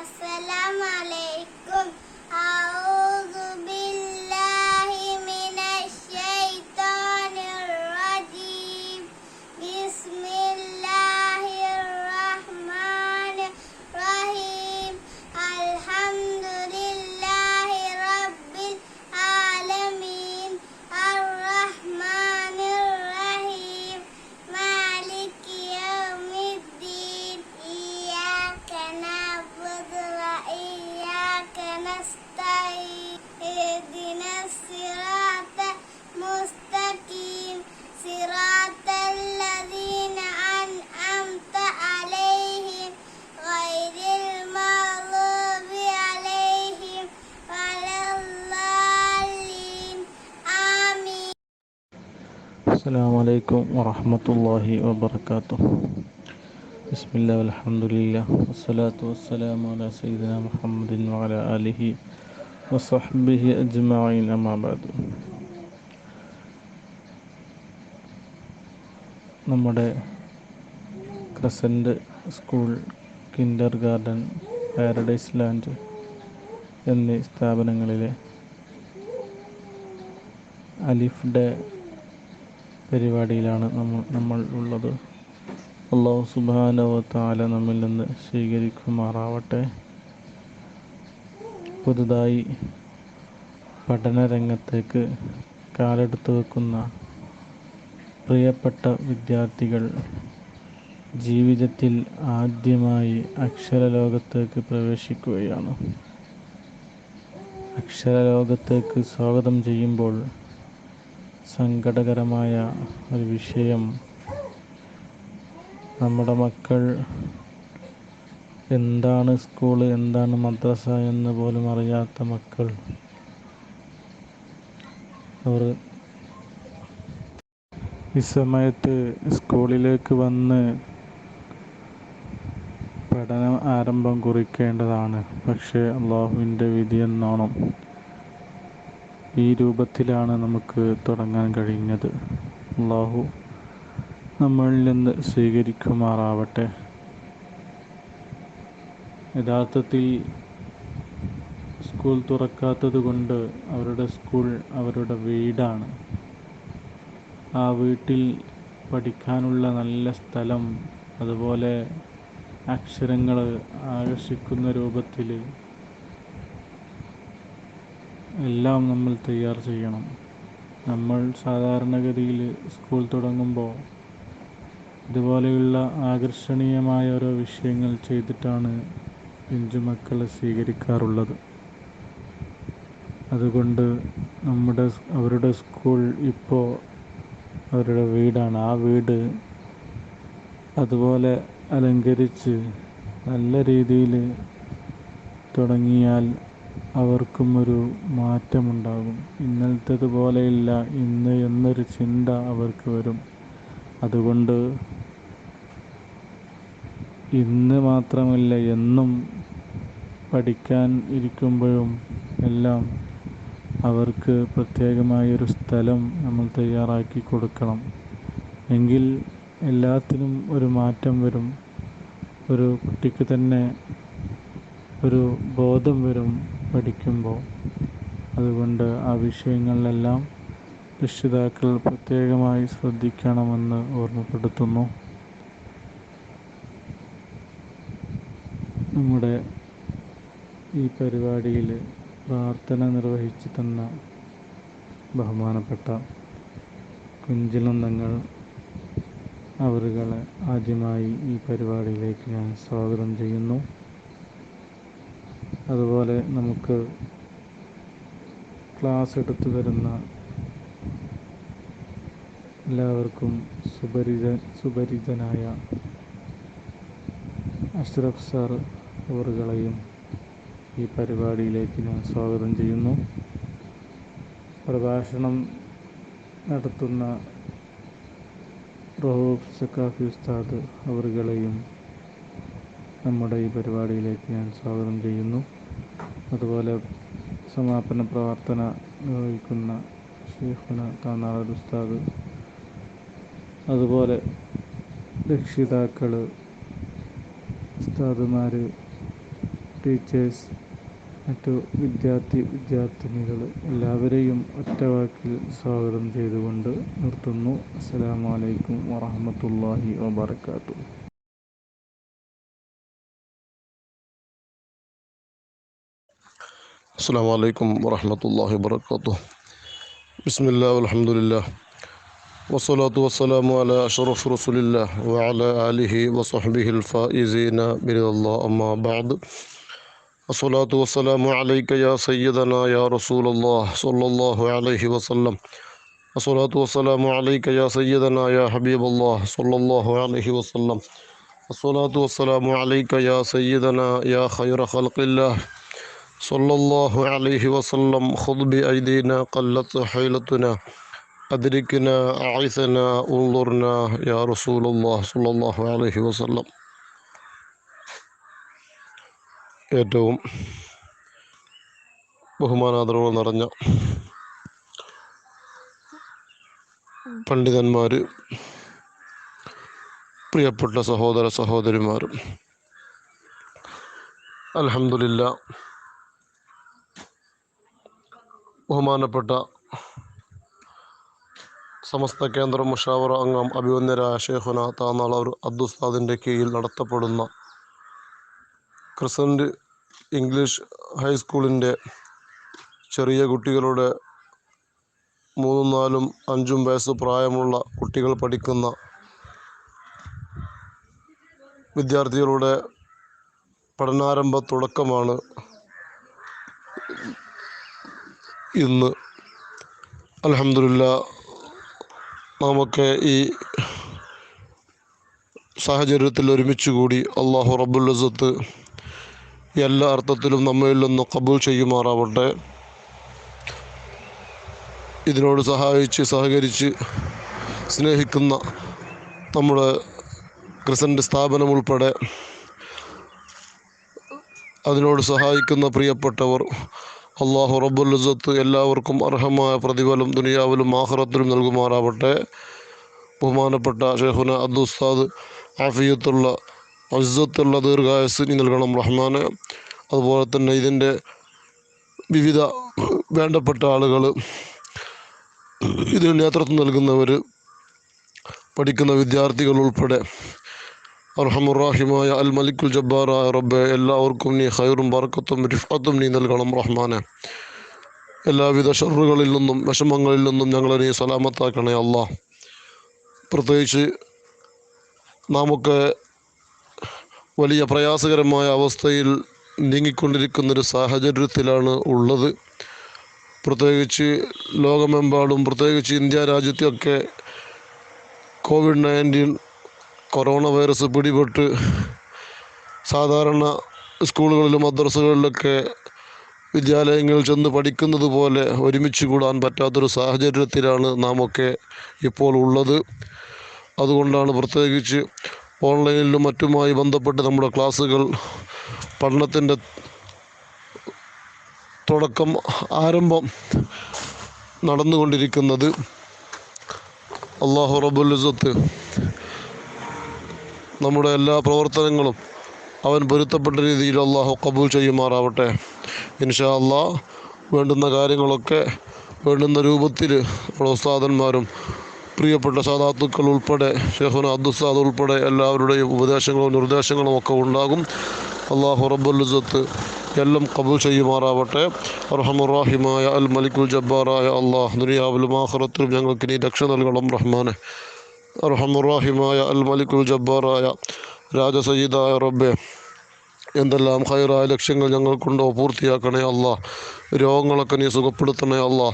Assalamu alaikum. A'udzu billahi minasy syaithanir rajim. Bismillahirrahmanirrahim. Alhamdulillahi rabbil alamin. Ar-Rahmanir-Rahim. Maliki yaumiddin. Iyyaka na'budu wa iyyaka nasta'in. Ihdinas siratal mustaqim. Siratal ladzina an'amta 'alaihim ghairil maghdubi 'alaihim waladdallin. Amin. السلام عليكم ورحمة الله وبركاته. بسم الله والحمد لله والصلاة والسلام على سيدنا محمد وعلى آله وصحبه أجمعين أما بعد. നമ്മുടെ crescent school, Kinder garden, paradise land എന്നീ സ്ഥാപനങ്ങളിലെ അലിഫ് day പരിപാടിയിലാണ് നമ്മൾ ഉള്ളത്. അല്ലാഹു സുബ്ഹാനഹു വ തആല നമ്മിൽ നിന്ന് സ്വീകരിക്കുമാറാവട്ടെ. പുതുതായി പഠനരംഗത്തേക്ക് കാലെടുത്ത് വെക്കുന്ന പ്രിയപ്പെട്ട വിദ്യാർത്ഥികൾ ജീവിതത്തിൽ ആദ്യമായി അക്ഷരലോകത്തേക്ക് പ്രവേശിക്കുകയാണ്. അക്ഷരലോകത്തേക്ക് സ്വാഗതം ചെയ്യുമ്പോൾ സങ്കടകരമായ ഒരു വിഷയം, നമ്മുടെ മക്കൾ എന്താണ് സ്കൂള്, എന്താണ് മദ്രസ എന്ന് പോലും അറിയാത്ത മക്കൾ അവർ ഈ സമയത്ത് സ്കൂളിലേക്ക് വന്ന് പഠനം ആരംഭം കുറിക്കേണ്ടതാണ്. പക്ഷേ അള്ളാഹുവിൻ്റെ വിധിയെന്നോണം ഈ രൂപത്തിലാണ് നമുക്ക് തുടങ്ങാൻ കഴിഞ്ഞത്. അള്ളാഹു നമ്മളിൽ നിന്ന് സ്വീകരിക്കുമാറാവട്ടെ. യഥാർത്ഥത്തിൽ സ്കൂൾ തുറക്കാത്തത് കൊണ്ട് അവരുടെ സ്കൂൾ അവരുടെ വീടാണ്. ആ വീട്ടിൽ പഠിക്കാനുള്ള നല്ല സ്ഥലം, അതുപോലെ അക്ഷരങ്ങൾ ആകർഷിക്കുന്ന രൂപത്തിൽ എല്ലാം നമ്മൾ തയ്യാർ ചെയ്യണം. നമ്മൾ സാധാരണഗതിയിൽ സ്കൂൾ തുടങ്ങുമ്പോൾ ഇതുപോലെയുള്ള ആകർഷണീയമായ ഓരോ വിഷയങ്ങൾ ചെയ്തിട്ടാണ് പിഞ്ചുമക്കളെ സ്വീകരിക്കാറുള്ളത്. അതുകൊണ്ട് അവരുടെ സ്കൂൾ ഇപ്പോൾ അവരുടെ വീടാണ്. ആ വീട് അതുപോലെ അലങ്കരിച്ച് നല്ല രീതിയിൽ തുടങ്ങിയാൽ അവർക്കും ഒരു മാറ്റമുണ്ടാകും. ഇന്നലത്തേതുപോലെയില്ല ഇന്ന് എന്നൊരു ചിന്ത അവർക്ക് വരും. അതുകൊണ്ട് ഇന്ന് മാത്രമല്ല, എന്നും പഠിക്കാൻ ഇരിക്കുമ്പോഴും എല്ലാം അവർക്ക് പ്രത്യേകമായൊരു സ്ഥലം നമ്മൾ തയ്യാറാക്കി കൊടുക്കണം. എങ്കിൽ എല്ലാത്തിനും ഒരു മാറ്റം വരും. ഒരു കുട്ടിക്ക് തന്നെ ഒരു ബോധം വരും പഠിക്കുമ്പോൾ. അതുകൊണ്ട് ആ വിഷയങ്ങളിലെല്ലാം രക്ഷിതാക്കൾ പ്രത്യേകമായി ശ്രദ്ധിക്കണമെന്ന് ഓർമ്മപ്പെടുത്തുന്നു. നമ്മുടെ ഈ പരിപാടിയിൽ പ്രാർത്ഥന നിർവഹിച്ചു തന്ന ബഹുമാനപ്പെട്ട കുഞ്ചിലന്തങ്ങൾ അവരുകളെ ആദ്യമായി ഈ പരിപാടിയിലേക്ക് ഞാൻ സ്വാഗതം ചെയ്യുന്നു. അതുപോലെ നമുക്ക് ക്ലാസ് എടുത്തു തരുന്ന എല്ലാവർക്കും സുപരിചിതനായ അഷ്റഫ് സാർ അവരുകളെയും ഈ പരിപാടിയിലേക്ക് ഞാൻ സ്വാഗതം ചെയ്യുന്നു. പ്രഭാഷണം നടത്തുന്ന റഹൂഫ് സക്കാഫി ഉസ്താദ് അവരുകളെയും നമ്മുടെ ഈ പരിപാടിയിലേക്ക് ഞാൻ സ്വാഗതം ചെയ്യുന്നു. അതുപോലെ സമാപന പ്രവർത്തന നിർവഹിക്കുന്ന ഷെയ്ഖുന താനാള ഉസ്താദ്, അതുപോലെ രക്ഷിതാക്കൾ, ഉസ്താദുമാർ, ടീച്ചേഴ്സ്, മറ്റു വിദ്യാർത്ഥിനികൾ എല്ലാവരെയും ഒറ്റവാക്കിൽ സ്വാഗതം ചെയ്തുകൊണ്ട് നിർത്തുന്നു. അസ്സലാമു അലൈക്കും വറഹ്മത്തുള്ളാഹി വബറകാതുഹു. السلام عليكم ورحمة الله وبركاته. بسم الله والحمد لله والصلاة والسلام على أشرف رسول الله وعلى آله وصحبه الفائزين برضا الله. أما بعد، الصلاة والسلام عليك يا سيدنا يا رسول الله صلى الله عليه وسلم. الصلاة والسلام عليك يا سيدنا يا حبيب الله صلى الله عليه وسلم. الصلاة والسلام عليك يا سيدنا يا خير خلق الله صلى الله عليه وسلم. خذ بأيدينا قلت حيلتنا أدركنا أعثنا انظرنا يا رسول الله صلى الله عليه وسلم. ഏറ്റവും ബഹുമാനാദരവ് നിറഞ്ഞ പണ്ഡിതന്മാർ, പ്രിയപ്പെട്ട സഹോദര സഹോദരിമാർ, അൽഹംദുലില്ലാ ബഹുമാനപ്പെട്ട സമസ്ത കേന്ദ്ര മുഷാവറ അംഗം അഭിവന്യരായ ഷേഖുന താനാളൂർ അബ്ദുസ്താദിൻ്റെ കീഴിൽ നടത്തപ്പെടുന്ന ക്രിസൻറ്റ് ഇംഗ്ലീഷ് ഹൈസ്കൂളിൻ്റെ ചെറിയ കുട്ടികളുടെ 3, 4, 5 വയസ്സ് പ്രായമുള്ള കുട്ടികൾ പഠിക്കുന്ന വിദ്യാർത്ഥികളുടെ പഠനാരംഭ തുടക്കമാണ് ഇന്ന്. അൽഹംദുലില്ലാ നമുക്ക് ഈ സാഹചര്യത്തിൽ ഒരുമിച്ച് കൂടി അല്ലാഹു റബ്ബുൽ ഇസ്സത്ത് എല്ലാ അർത്ഥത്തിലും നമ്മിൽ നിന്ന് ഖബൂൽ ചെയ്യുമാറാവട്ടെ. ഇതിനോട് സഹകരിച്ച് സ്നേഹിക്കുന്ന നമ്മുടെ ക്രിസൻറ്റ് സ്ഥാപനം ഉൾപ്പെടെ അതിനോട് സഹായിക്കുന്ന പ്രിയപ്പെട്ടവർ, അല്ലാഹു റബ്ബുൽ ഇസ്സത്ത് എല്ലാവർക്കും അർഹമായ പ്രതിഫലം ദുനിയാവിലും ആഖിറത്തിലും നൽകുമാറാവട്ടെ. ബഹുമാനപ്പെട്ട ഷേഖുന അബ്ദുസ്താദ് ആഫിയത്തുള്ള ഇസ്സത്തുള്ള ദീർഘായുസ്സ് നീ നൽകണം റഹ്മാനെ. അതുപോലെ തന്നെ ഇതിൻ്റെ വിവിധ വേണ്ടപ്പെട്ട ആളുകൾ, ഇതിന് നേതൃത്വം നൽകുന്നവർ, പഠിക്കുന്ന വിദ്യാർത്ഥികൾ ഉൾപ്പെടെ അർഹമുറാഹിമായ അൽ മലിക്കുൽ ജബ്ബാറായ റബ്ബെ എല്ലാവർക്കും നീ ഖൈറും ബർക്കത്തും റിഫ്അത്തും നീ നൽകണം റഹ്മാനെ. എല്ലാവിധ ഷർറുകളിൽ നിന്നും വിഷമങ്ങളിൽ നിന്നും ഞങ്ങളെ നീ സലാമത്താക്കണേ അല്ലാ. പ്രത്യേകിച്ച് നമുക്ക് വലിയ പ്രയാസകരമായ അവസ്ഥയിൽ നീങ്ങിക്കൊണ്ടിരിക്കുന്നൊരു സാഹചര്യത്തിലാണ് ഉള്ളത്. പ്രത്യേകിച്ച് ലോകമെമ്പാടും, പ്രത്യേകിച്ച് ഇന്ത്യ രാജ്യത്തൊക്കെ COVID-19 കൊറോണ വൈറസ് പിടിപെട്ട് സാധാരണ സ്കൂളുകളിലും മദ്രസകളിലൊക്കെ വിദ്യാലയങ്ങളിൽ ചെന്ന് പഠിക്കുന്നത് പോലെ ഒരുമിച്ച് കൂടാൻ പറ്റാത്തൊരു സാഹചര്യത്തിലാണ് നാമൊക്കെ ഇപ്പോൾ ഉള്ളത്. അതുകൊണ്ടാണ് പ്രത്യേകിച്ച് ഓൺലൈനിലും മറ്റുമായി ബന്ധപ്പെട്ട് നമ്മുടെ ക്ലാസ്സുകൾ, പഠനത്തിൻ്റെ ആരംഭം നടന്നുകൊണ്ടിരിക്കുന്നത്. അല്ലാഹു റബ്ബുൽ ഇസ്സത്ത് നമ്മുടെ എല്ലാ പ്രവർത്തനങ്ങളും അവൻ പൊരുത്തപ്പെട്ട രീതിയിൽ അല്ലാഹു ഖബൂൽ ചെയ്യുമാറാവട്ടെ. ഇൻഷാ അല്ലാഹ് വേണ്ടുന്ന കാര്യങ്ങളൊക്കെ വേണ്ടുന്ന രൂപത്തിൽ നമ്മുടെ ഉസ്താദന്മാരും പ്രിയപ്പെട്ട സാദാത്തുക്കൾ ഉൾപ്പെടെ ഷേഖുന അബ്ദുസ്താദ് ഉൾപ്പെടെ എല്ലാവരുടെയും ഉപദേശങ്ങളും നിർദ്ദേശങ്ങളും ഒക്കെ ഉണ്ടാകും. അല്ലാഹു റബ്ബുൽ ഇസ്സത്ത് എല്ലാം ഖബൂൽ ചെയ്യുമാറാവട്ടെ. അർഹമുറാഹിമായ അൽ മലിക്കുൽ ജബ്ബാറായ അല്ലാഹ് ദുനിയാവിലും ആഖിറത്തിലും ഞങ്ങൾക്ക് നീ രക്ഷ നൽകണം റഹ്മാനെ. അർഹമുറാഹിമായ അൽ മലിക്കുൽ ജബ്ബാറായ രാജസയ്യിദായ റബ്ബെ, എന്തെല്ലാം ഖൈറായ ലക്ഷ്യങ്ങൾ ഞങ്ങൾക്കുണ്ടോ പൂർത്തിയാക്കണേ അല്ലാ. രോഗങ്ങളൊക്കെ നീ സുഖപ്പെടുത്തണേ അല്ലാ.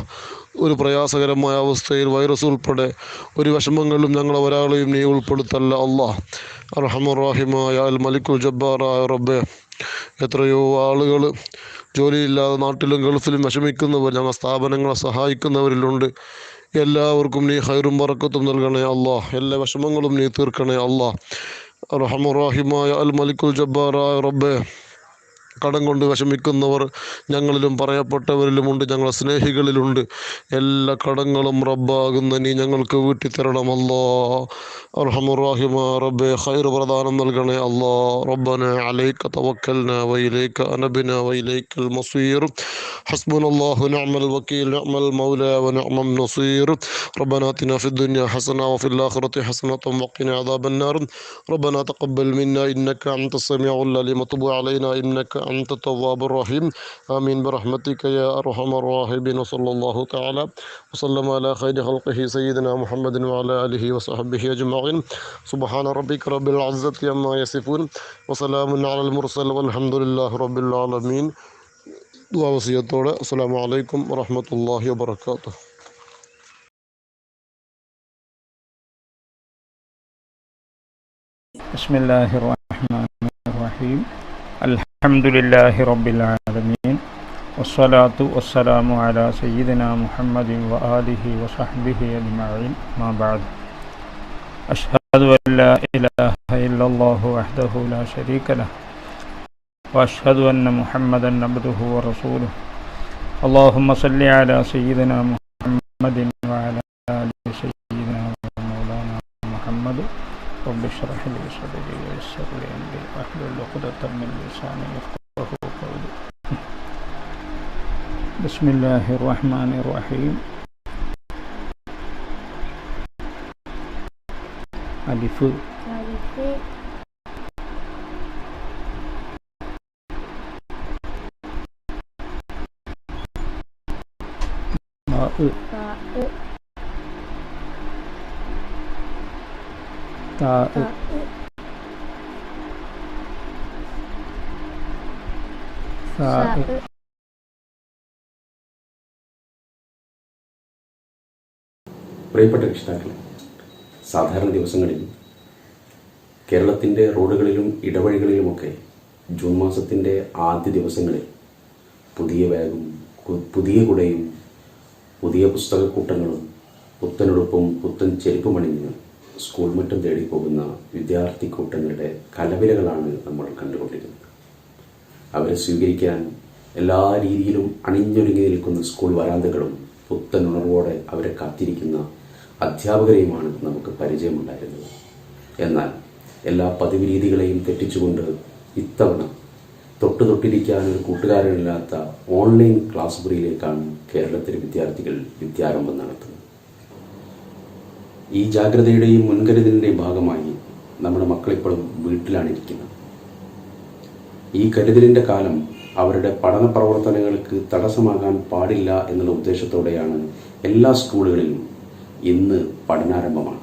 ഒരു പ്രയാസകരമായ അവസ്ഥയിൽ വൈറസ് ഉൾപ്പെടെ ഒരു വിഷമങ്ങളിലും ഞങ്ങളെ ഒരാളെയും നീ ഉൾപ്പെടുത്തല്ല അല്ലാ. അർഹമുറാഹിമായ അൽ മലിക്കുൽ ജബ്ബാറായ റബ്ബെ, എത്രയോ ആളുകൾ ജോലിയില്ലാതെ നാട്ടിലും ഗൾഫിലും വിഷമിക്കുന്നവർ ഞങ്ങൾ സ്ഥാപനങ്ങളെ സഹായിക്കുന്നവരിലുണ്ട്. എല്ലാവർക്കും നീ ഖൈറും ബറക്കത്തും നൽകണേ അല്ലാ. എല്ലാ വിഷമങ്ങളും നീ തീർക്കണേ അല്ലാ. റഹ്മാനായ അൽ മലിക്കുൽ ജബ്ബാറായ റബ്ബേ, കടം കൊണ്ട് വിഷമിക്കുന്നവർ ഞങ്ങളിലും പറയപ്പെട്ടവരിലുമുണ്ട്, ഞങ്ങളെ സ്നേഹികളിലുണ്ട്. എല്ലാ കടങ്ങളും റബ്ബാകുന്ന നീ ഞങ്ങൾക്ക് വീട്ടി തരണം അല്ലാ. അർഹമുറാഹിമ റബ്ബെ ഖൈർ പ്രദാനം നൽകണേ അല്ലാ. റബ്ബന അലൈക തവക്കൽനാ വഇലൈക അനബ്നാ വഇലൈക്കൽ മസീർ. ഹസ്ബുനല്ലാഹു നിഅമൽ വകീൽ നിഅമൽ മൗലാ വനിഅമൻ നസീർ. റബ്ബനാ ആതിനാ ഫിദ്ദുനിയാ ഹസന വഫിൽ ആഖിറതി ഹസനതൻ വഖിനാ അദാബന്നാർ. റബ്ബനാ തഖബ്ബൽ മിന്നാ ഇന്നക അൻതസ് സമീഉൽ അലീം വതുബ് അലൈനാ ഇന്നക أنت التواب الرحيم آمين برحمتك يا أرحم الراحمين. وصلى الله تعالى وسلم على خير خلقه سيدنا محمد وعلى آله وصحبه أجمعين. سبحان ربك رب العزة عما يصفون وسلام على المرسل والحمد لله رب العالمين. وصيتنا السلام عليكم ورحمة الله وبركاته. بسم الله الرحمن الرحيم. الحمد لله رب العالمين والصلاة والسلام على سيدنا محمد وآله وصحبه أجمعين. ما بعد. أشهد أن لا إله إلا الله وحده لا شريك له وأشهد أن محمدا عبده ورسوله. اللهم صل على سيدنا محمد وعلى آل سيدنا ومولانا محمد. رب اشرح لي صدري ويسر لي أمري واحلل عقدة من لساني يفقهوا قولي. بسم الله الرحمن الرحيم. ألف باء تاء ثاء പ്രിയപ്പെട്ട രക്ഷിതാക്കളെ, സാധാരണ ദിവസങ്ങളിൽ കേരളത്തിൻ്റെ റോഡുകളിലും ഇടവഴികളിലുമൊക്കെ ജൂൺ മാസത്തിൻ്റെ ആദ്യ ദിവസങ്ങളിൽ പുതിയ ബാഗും പുതിയ കുടയും പുതിയ പുസ്തകക്കൂട്ടങ്ങളും പുത്തനുടുപ്പും പുത്തൻ ചെരുപ്പുമണിഞ്ഞ് സ്കൂൾ മറ്റും തേടി പോകുന്ന വിദ്യാർത്ഥി കൂട്ടങ്ങളുടെ കലവിലകളാണ് നമ്മൾ കണ്ടുകൊണ്ടിരുന്നത്. അവരെ സ്വീകരിക്കാൻ എല്ലാ രീതിയിലും അണിഞ്ഞൊരുങ്ങി നിൽക്കുന്ന സ്കൂൾ വരാന്തകളും പുത്തൻ ഉണർവോടെ അവരെ കാത്തിരിക്കുന്ന അധ്യാപകരെയുമാണ് നമുക്ക് പരിചയമുണ്ടായിരുന്നത്. എന്നാൽ എല്ലാ പതിവ് രീതികളെയും തെറ്റിച്ചുകൊണ്ട് ഇത്തവണ തൊട്ടിരിക്കാൻ ഒരു കൂട്ടുകാരനില്ലാത്ത ഓൺലൈൻ ക്ലാസ് മുറിയിലേക്കാണ് കേരളത്തിലെ വിദ്യാർത്ഥികൾ വിദ്യാരംഭം നടത്തുന്നത്. ഈ ജാഗ്രതയുടെയും മുൻകരുതലിൻ്റെയും ഭാഗമായി നമ്മുടെ മക്കളിപ്പോഴും വീട്ടിലാണ് ഇരിക്കുന്നത്. ഈ കരുതലിൻ്റെ കാലം അവരുടെ പഠന പ്രവർത്തനങ്ങൾക്ക് തടസ്സമാകാൻ പാടില്ല എന്നുള്ള ഉദ്ദേശത്തോടെയാണ് എല്ലാ സ്കൂളുകളിലും ഇന്ന് പഠനാരംഭമാണ്.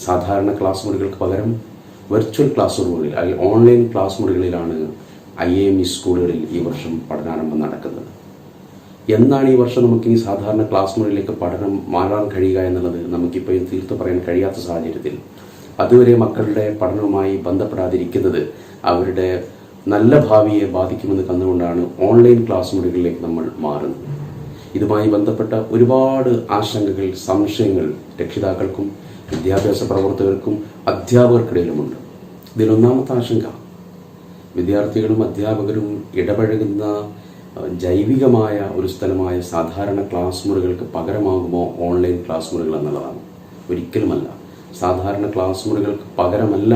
സാധാരണ ക്ലാസ് മുറികൾക്ക് പകരം വെർച്വൽ ക്ലാസ് മുറികളിൽ അല്ലെങ്കിൽ ഓൺലൈൻ ക്ലാസ് മുറികളിലാണ് IAME സ്കൂളുകളിൽ ഈ വർഷം പഠനാരംഭം നടക്കുന്നത്. എന്നാണ് ഈ വർഷം നമുക്ക് ഈ സാധാരണ ക്ലാസ് മുറിയിലേക്ക് പഠനം മാറാൻ കഴിയുക എന്നുള്ളത് നമുക്കിപ്പോൾ തീർത്തു പറയാൻ കഴിയാത്ത സാഹചര്യത്തിൽ അതുവരെ മക്കളുടെ പഠനവുമായി ബന്ധപ്പെടാതിരിക്കുന്നത് അവരുടെ നല്ല ഭാവിയെ ബാധിക്കുമെന്ന് കണ്ടുകൊണ്ടാണ് ഓൺലൈൻ ക്ലാസ് മുറികളിലേക്ക് നമ്മൾ മാറുന്നത്. ഇതുമായി ബന്ധപ്പെട്ട ഒരുപാട് ആശങ്കകൾ, സംശയങ്ങൾ രക്ഷിതാക്കൾക്കും വിദ്യാഭ്യാസ പ്രവർത്തകർക്കും അധ്യാപകർക്കിടയിലുമുണ്ട്. ഇതിലൊന്നാമത്തെ ആശങ്ക, വിദ്യാർത്ഥികളും അധ്യാപകരും ഇടപഴകുന്ന ജൈവികമായ ഒരു സ്ഥലമായ സാധാരണ ക്ലാസ് മുറികൾക്ക് പകരമാകുമോ ഓൺലൈൻ ക്ലാസ് മുറികൾ എന്നുള്ളതാണ്. ഒരിക്കലുമല്ല. സാധാരണ ക്ലാസ് മുറികൾക്ക് പകരമല്ല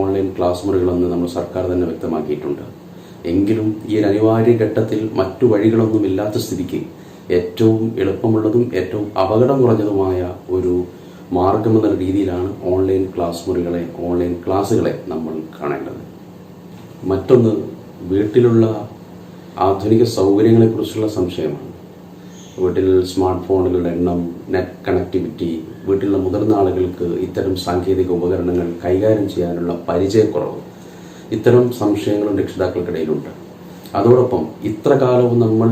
ഓൺലൈൻ ക്ലാസ് മുറികളെന്ന് നമ്മൾ സർക്കാർ തന്നെ വ്യക്തമാക്കിയിട്ടുണ്ട്. എങ്കിലും ഈ ഒരു അനിവാര്യ ഘട്ടത്തിൽ മറ്റു വഴികളൊന്നുമില്ലാത്ത സ്ഥിതിക്ക് ഏറ്റവും എളുപ്പമുള്ളതും ഏറ്റവും അപകടം കുറഞ്ഞതുമായ ഒരു മാർഗമെന്ന രീതിയിലാണ് ഓൺലൈൻ ക്ലാസ് മുറികളെ, ഓൺലൈൻ ക്ലാസ്സുകളെ നമ്മൾ കാണേണ്ടത്. മറ്റൊന്ന്, വീട്ടിലുള്ള ആധുനിക സൗകര്യങ്ങളെക്കുറിച്ചുള്ള സംശയമാണ്. വീട്ടിൽ സ്മാർട്ട് ഫോണുകളുടെ എണ്ണം, നെറ്റ് കണക്ടിവിറ്റി, വീട്ടിലുള്ള മുതിർന്ന ആളുകൾക്ക് ഇത്തരം സാങ്കേതിക ഉപകരണങ്ങൾ കൈകാര്യം ചെയ്യാനുള്ള പരിചയക്കുറവ്, ഇത്തരം സംശയങ്ങളും രക്ഷിതാക്കൾക്കിടയിലുണ്ട്. അതോടൊപ്പം ഇത്ര കാലവും നമ്മൾ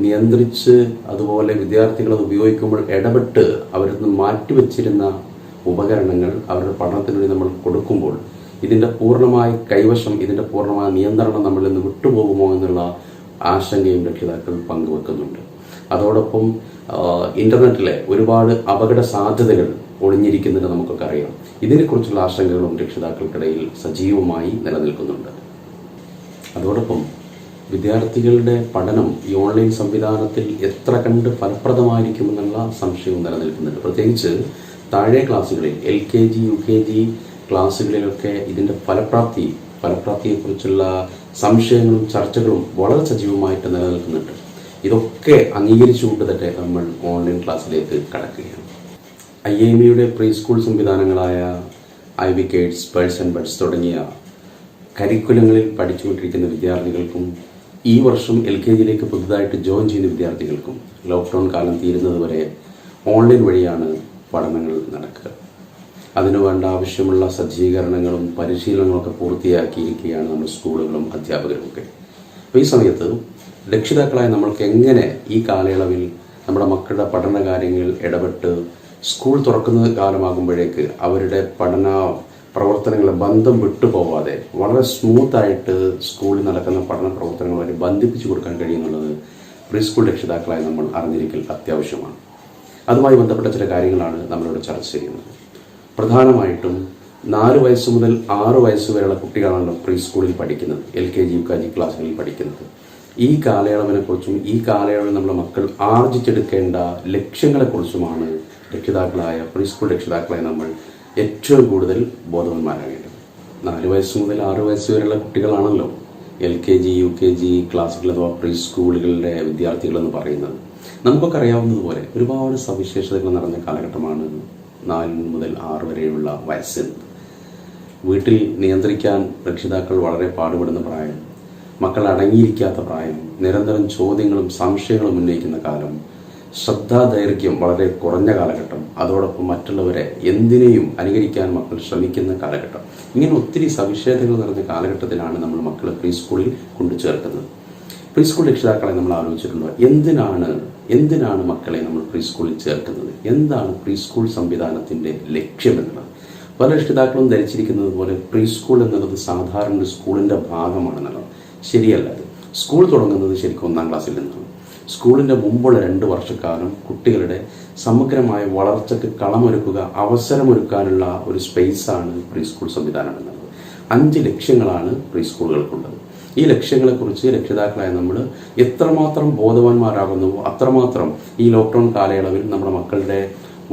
നിയന്ത്രിച്ച് അതുപോലെ വിദ്യാർത്ഥികൾ അത് ഉപയോഗിക്കുമ്പോൾ ഇടപെട്ട് അവരിൽ നിന്ന് മാറ്റിവെച്ചിരുന്ന ഉപകരണങ്ങൾ അവരുടെ പഠനത്തിന് വേണ്ടി നമ്മൾ കൊടുക്കുമ്പോൾ ഇതിൻ്റെ പൂർണ്ണമായ കൈവശം, ഇതിൻ്റെ പൂർണ്ണമായ നിയന്ത്രണം നമ്മളിൽ നിന്ന് വിട്ടുപോകുമോ എന്നുള്ള ആശങ്കയും രക്ഷിതാക്കൾ പങ്കുവെക്കുന്നുണ്ട്. അതോടൊപ്പം ഇന്റർനെറ്റിലെ ഒരുപാട് അപകട സാധ്യതകൾ ഒളിഞ്ഞിരിക്കുന്നത് നമുക്കൊക്കെ അറിയാം. ഇതിനെക്കുറിച്ചുള്ള ആശങ്കകളും രക്ഷിതാക്കൾക്കിടയിൽ സജീവമായി നിലനിൽക്കുന്നുണ്ട്. അതോടൊപ്പം വിദ്യാർത്ഥികളുടെ പഠനം ഈ ഓൺലൈൻ സംവിധാനത്തിൽ എത്ര കണ്ട് ഫലപ്രദമായിരിക്കുമെന്നുള്ള സംശയവും നിലനിൽക്കുന്നുണ്ട്. പ്രത്യേകിച്ച് താഴെ ക്ലാസ്സുകളിൽ LKG UKG ക്ലാസ്സുകളിലൊക്കെ ഇതിൻ്റെ ഫലപ്രാപ്തിയെക്കുറിച്ചുള്ള സംശയങ്ങളും ചർച്ചകളും വളരെ സജീവമായിട്ട് നിലനിൽക്കുന്നുണ്ട്. ഇതൊക്കെ അംഗീകരിച്ചുകൊണ്ട് തന്നെ നമ്മൾ ഓൺലൈൻ ക്ലാസ്സിലേക്ക് കടക്കുകയാണ്. IIMയുടെ പ്രീ സ്കൂൾ സംവിധാനങ്ങളായ IB Kids, Birds and Buds തുടങ്ങിയ കരിക്കുലങ്ങളിൽ പഠിച്ചുകൊണ്ടിരിക്കുന്ന വിദ്യാർത്ഥികൾക്കും ഈ വർഷം LKGയിലേക്ക് പുതുതായിട്ട് ജോയിൻ ചെയ്യുന്ന വിദ്യാർത്ഥികൾക്കും ലോക്ക്ഡൗൺ കാലം തീരുന്നത് വരെ ഓൺലൈൻ വഴിയാണ് പഠനങ്ങൾ നടക്കുക. അതിനു വേണ്ട ആവശ്യമുള്ള സജ്ജീകരണങ്ങളും പരിശീലനങ്ങളൊക്കെ പൂർത്തിയാക്കിയിരിക്കുകയാണ് നമ്മൾ സ്കൂളുകളും അധ്യാപകരുമൊക്കെ. അപ്പോൾ ഈ സമയത്ത് രക്ഷിതാക്കളായ നമ്മൾക്ക് എങ്ങനെ ഈ കാലയളവിൽ നമ്മുടെ മക്കളുടെ പഠന കാര്യങ്ങളിൽ ഇടപെട്ട് സ്കൂൾ തുറക്കുന്ന കാലമാകുമ്പോഴേക്ക് അവരുടെ പഠന പ്രവർത്തനങ്ങളെ ബന്ധം വിട്ടുപോകാതെ വളരെ സ്മൂത്തായിട്ട് സ്കൂളിൽ നടക്കുന്ന പഠന പ്രവർത്തനങ്ങളുമായി ബന്ധിപ്പിച്ചു കൊടുക്കാൻ കഴിയുന്നുള്ളത് പ്രീ സ്കൂൾ രക്ഷിതാക്കളായി നമ്മൾ അറിഞ്ഞിരിക്കൽ അത്യാവശ്യമാണ്. അതുമായി ബന്ധപ്പെട്ട ചില കാര്യങ്ങളാണ് നമ്മളിവിടെ ചർച്ച ചെയ്യുന്നത്. പ്രധാനമായിട്ടും 4 വയസ്സ് മുതൽ 6 വയസ്സ് വരെയുള്ള കുട്ടികളാണ് പ്രീ സ്കൂളിൽ പഠിക്കുന്നത്, LKG UKG ക്ലാസ്സുകളിൽ പഠിക്കുന്നത്. ഈ കാലയളവിനെക്കുറിച്ചും ഈ കാലയളവിൽ നമ്മുടെ മക്കൾ ആർജിച്ചെടുക്കേണ്ട ലക്ഷ്യങ്ങളെക്കുറിച്ചുമാണ് രക്ഷിതാക്കളായ പ്രീ സ്കൂൾ രക്ഷിതാക്കളായി നമ്മൾ ഏറ്റവും കൂടുതൽ ബോധവാന്മാരാകേണ്ടത്. 4 വയസ്സ് മുതൽ 6 വയസ്സ് വരെയുള്ള കുട്ടികളാണല്ലോ LKG UKG ക്ലാസ്സുകൾ അഥവാ പ്രീ സ്കൂളുകളുടെ വിദ്യാർത്ഥികളെന്ന് പറയുന്നത്. നമുക്കൊക്കെ അറിയാവുന്നതുപോലെ ഒരുപാട് സവിശേഷതകൾ നിറഞ്ഞ കാലഘട്ടമാണ് 4 മുതൽ 6 വരെയുള്ള വയസ്സ്. വീട്ടിൽ നിയന്ത്രിക്കാൻ രക്ഷിതാക്കൾ വളരെ പാടുപെടുന്ന പ്രായം, മക്കൾ അടങ്ങിയിരിക്കാത്ത പ്രായം, നിരന്തരം ചോദ്യങ്ങളും സംശയങ്ങളും ഉന്നയിക്കുന്ന കാലം, ശ്രദ്ധാദൈർഘ്യം വളരെ കുറഞ്ഞ കാലഘട്ടം, അതോടൊപ്പം മറ്റുള്ളവരെ എന്തിനേയും അനുകരിക്കാൻ മക്കൾ ശ്രമിക്കുന്ന കാലഘട്ടം. ഇങ്ങനെ ഒത്തിരി സവിശേഷതകൾ നിറഞ്ഞ കാലഘട്ടത്തിലാണ് നമ്മൾ മക്കളെ പ്രീ സ്കൂളിൽ കൊണ്ടു ചേർക്കുന്നത്. പ്രീ സ്കൂൾ രക്ഷിതാക്കളെ നമ്മൾ ആലോചിച്ചിട്ടുണ്ടോ? എന്തിനാണ് മക്കളെ നമ്മൾ പ്രീ സ്കൂളിൽ ചേർക്കുന്നത്? എന്താണ് പ്രീ സ്കൂൾ സംവിധാനത്തിൻ്റെ ലക്ഷ്യമെന്നുള്ളത്? പല രക്ഷിതാക്കളും ധരിച്ചിരിക്കുന്നത് പോലെ പ്രീ സ്കൂൾ എന്നുള്ളത് സാധാരണ ഒരു സ്കൂളിൻ്റെ ഭാഗമാണെന്നുള്ളത് ശരിയല്ല. അത് സ്കൂൾ തുടങ്ങുന്നത് ശരിക്കും 1-ാം ക്ലാസ്സിൽ നിന്നാണ്. സ്കൂളിൻ്റെ മുമ്പുള്ള 2 വർഷക്കാലം കുട്ടികളുടെ സമഗ്രമായ വളർച്ചയ്ക്ക് കളമൊരുക്കുക, അവസരമൊരുക്കാനുള്ള ഒരു സ്പേസാണ് പ്രീ സ്കൂൾ സംവിധാനം എന്നുള്ളത്. 5 ലക്ഷ്യങ്ങളാണ് പ്രീ സ്കൂളുകൾക്കുള്ളത്. ഈ ലക്ഷ്യങ്ങളെക്കുറിച്ച് രക്ഷിതാക്കളായ നമ്മൾ എത്രമാത്രം ബോധവാന്മാരാകുന്നുവോ അത്രമാത്രം ഈ ലോക്ക്ഡൗൺ കാലയളവിൽ നമ്മുടെ മക്കളുടെ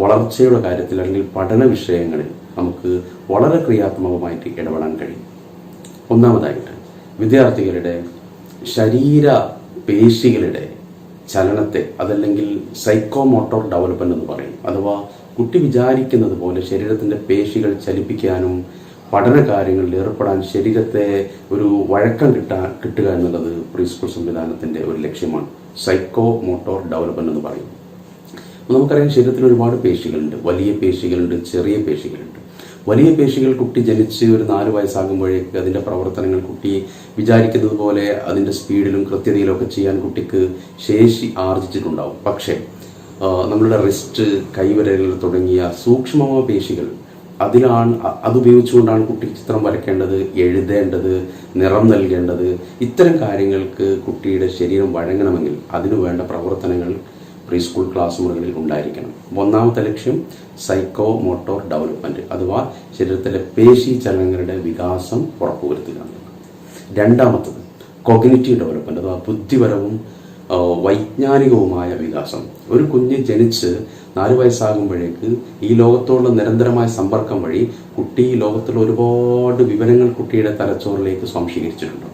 വളർച്ചയുടെ കാര്യത്തിൽ അല്ലെങ്കിൽ പഠന വിഷയങ്ങളിൽ നമുക്ക് വളരെ ക്രിയാത്മകമായിട്ട് ഇടപെടാൻ കഴിയും. ഒന്നാമതായിട്ട് വിദ്യാർത്ഥികളുടെ ശരീര പേശികളുടെ ചലനത്തെ, അതല്ലെങ്കിൽ സൈക്കോമോട്ടോർ ഡെവലപ്മെന്റ് എന്ന് പറയും. അഥവാ കുട്ടി വിചാരിക്കുന്നത് പോലെ ശരീരത്തിൻ്റെ പേശികൾ ചലിപ്പിക്കാനും പഠന കാര്യങ്ങളിൽ ഏർപ്പെടാൻ ശരീരത്തെ ഒരു വഴക്കം കിട്ടുക എന്നുള്ളത് പ്രീ സ്കൂൾ സംവിധാനത്തിൻ്റെ ഒരു ലക്ഷ്യമാണ്. സൈക്കോ മോട്ടോർ ഡെവലപ്മെന്റ് എന്ന് പറയും. നമുക്കറിയാം ശരീരത്തിൽ ഒരുപാട് പേശികളുണ്ട്. വലിയ പേശികളുണ്ട്, ചെറിയ പേശികളുണ്ട്. വലിയ പേശികൾ കുട്ടി ജനിച്ച് ഒരു 4 വയസ്സാകുമ്പോഴേക്ക് അതിൻ്റെ പ്രവർത്തനങ്ങൾ കുട്ടി വിചാരിക്കുന്നത് പോലെ അതിൻ്റെ സ്പീഡിലും കൃത്യതയിലും ഒക്കെ ചെയ്യാൻ കുട്ടിക്ക് ശേഷി ആർജിച്ചിട്ടുണ്ടാവും. പക്ഷേ നമ്മളുടെ റിസ്റ്റ്, കൈവിരലുകൾ തുടങ്ങിയ സൂക്ഷ്മമായ പേശികൾ അതുപയോഗിച്ചുകൊണ്ടാണ് കുട്ടി ചിത്രം വരയ്ക്കേണ്ടത്, എഴുതേണ്ടത്, നിറം നൽകേണ്ടത്. ഇത്തരം കാര്യങ്ങൾക്ക് കുട്ടിയുടെ ശരീരം വഴങ്ങണമെങ്കിൽ അതിനു വേണ്ട പ്രവർത്തനങ്ങൾ പ്രീ സ്കൂൾ ക്ലാസ് മുറികളിൽ ഉണ്ടായിരിക്കണം. 1-ാമത്തെ ലക്ഷ്യം സൈക്കോ മോട്ടോർ ഡെവലപ്മെന്റ് അഥവാ ശരീരത്തിലെ പേശി ചലനങ്ങളുടെ വികാസം ഉറപ്പുവരുത്തുക. 2-ാമത്തത് കോഗ്നിറ്റീവ് ഡെവലപ്മെന്റ് അഥവാ ബുദ്ധിപരവും വൈജ്ഞാനികവുമായ വികാസം. ഒരു കുഞ്ഞ് ജനിച്ച് 4 വയസ്സാകുമ്പോഴേക്ക് ഈ ലോകത്തോടുള്ള നിരന്തരമായ സമ്പർക്കം വഴി കുട്ടി ലോകത്തുള്ള ഒരുപാട് വിവരങ്ങൾ കുട്ടിയുടെ തലച്ചോറിലേക്ക് സ്വാംശീകരിച്ചിട്ടുണ്ട്.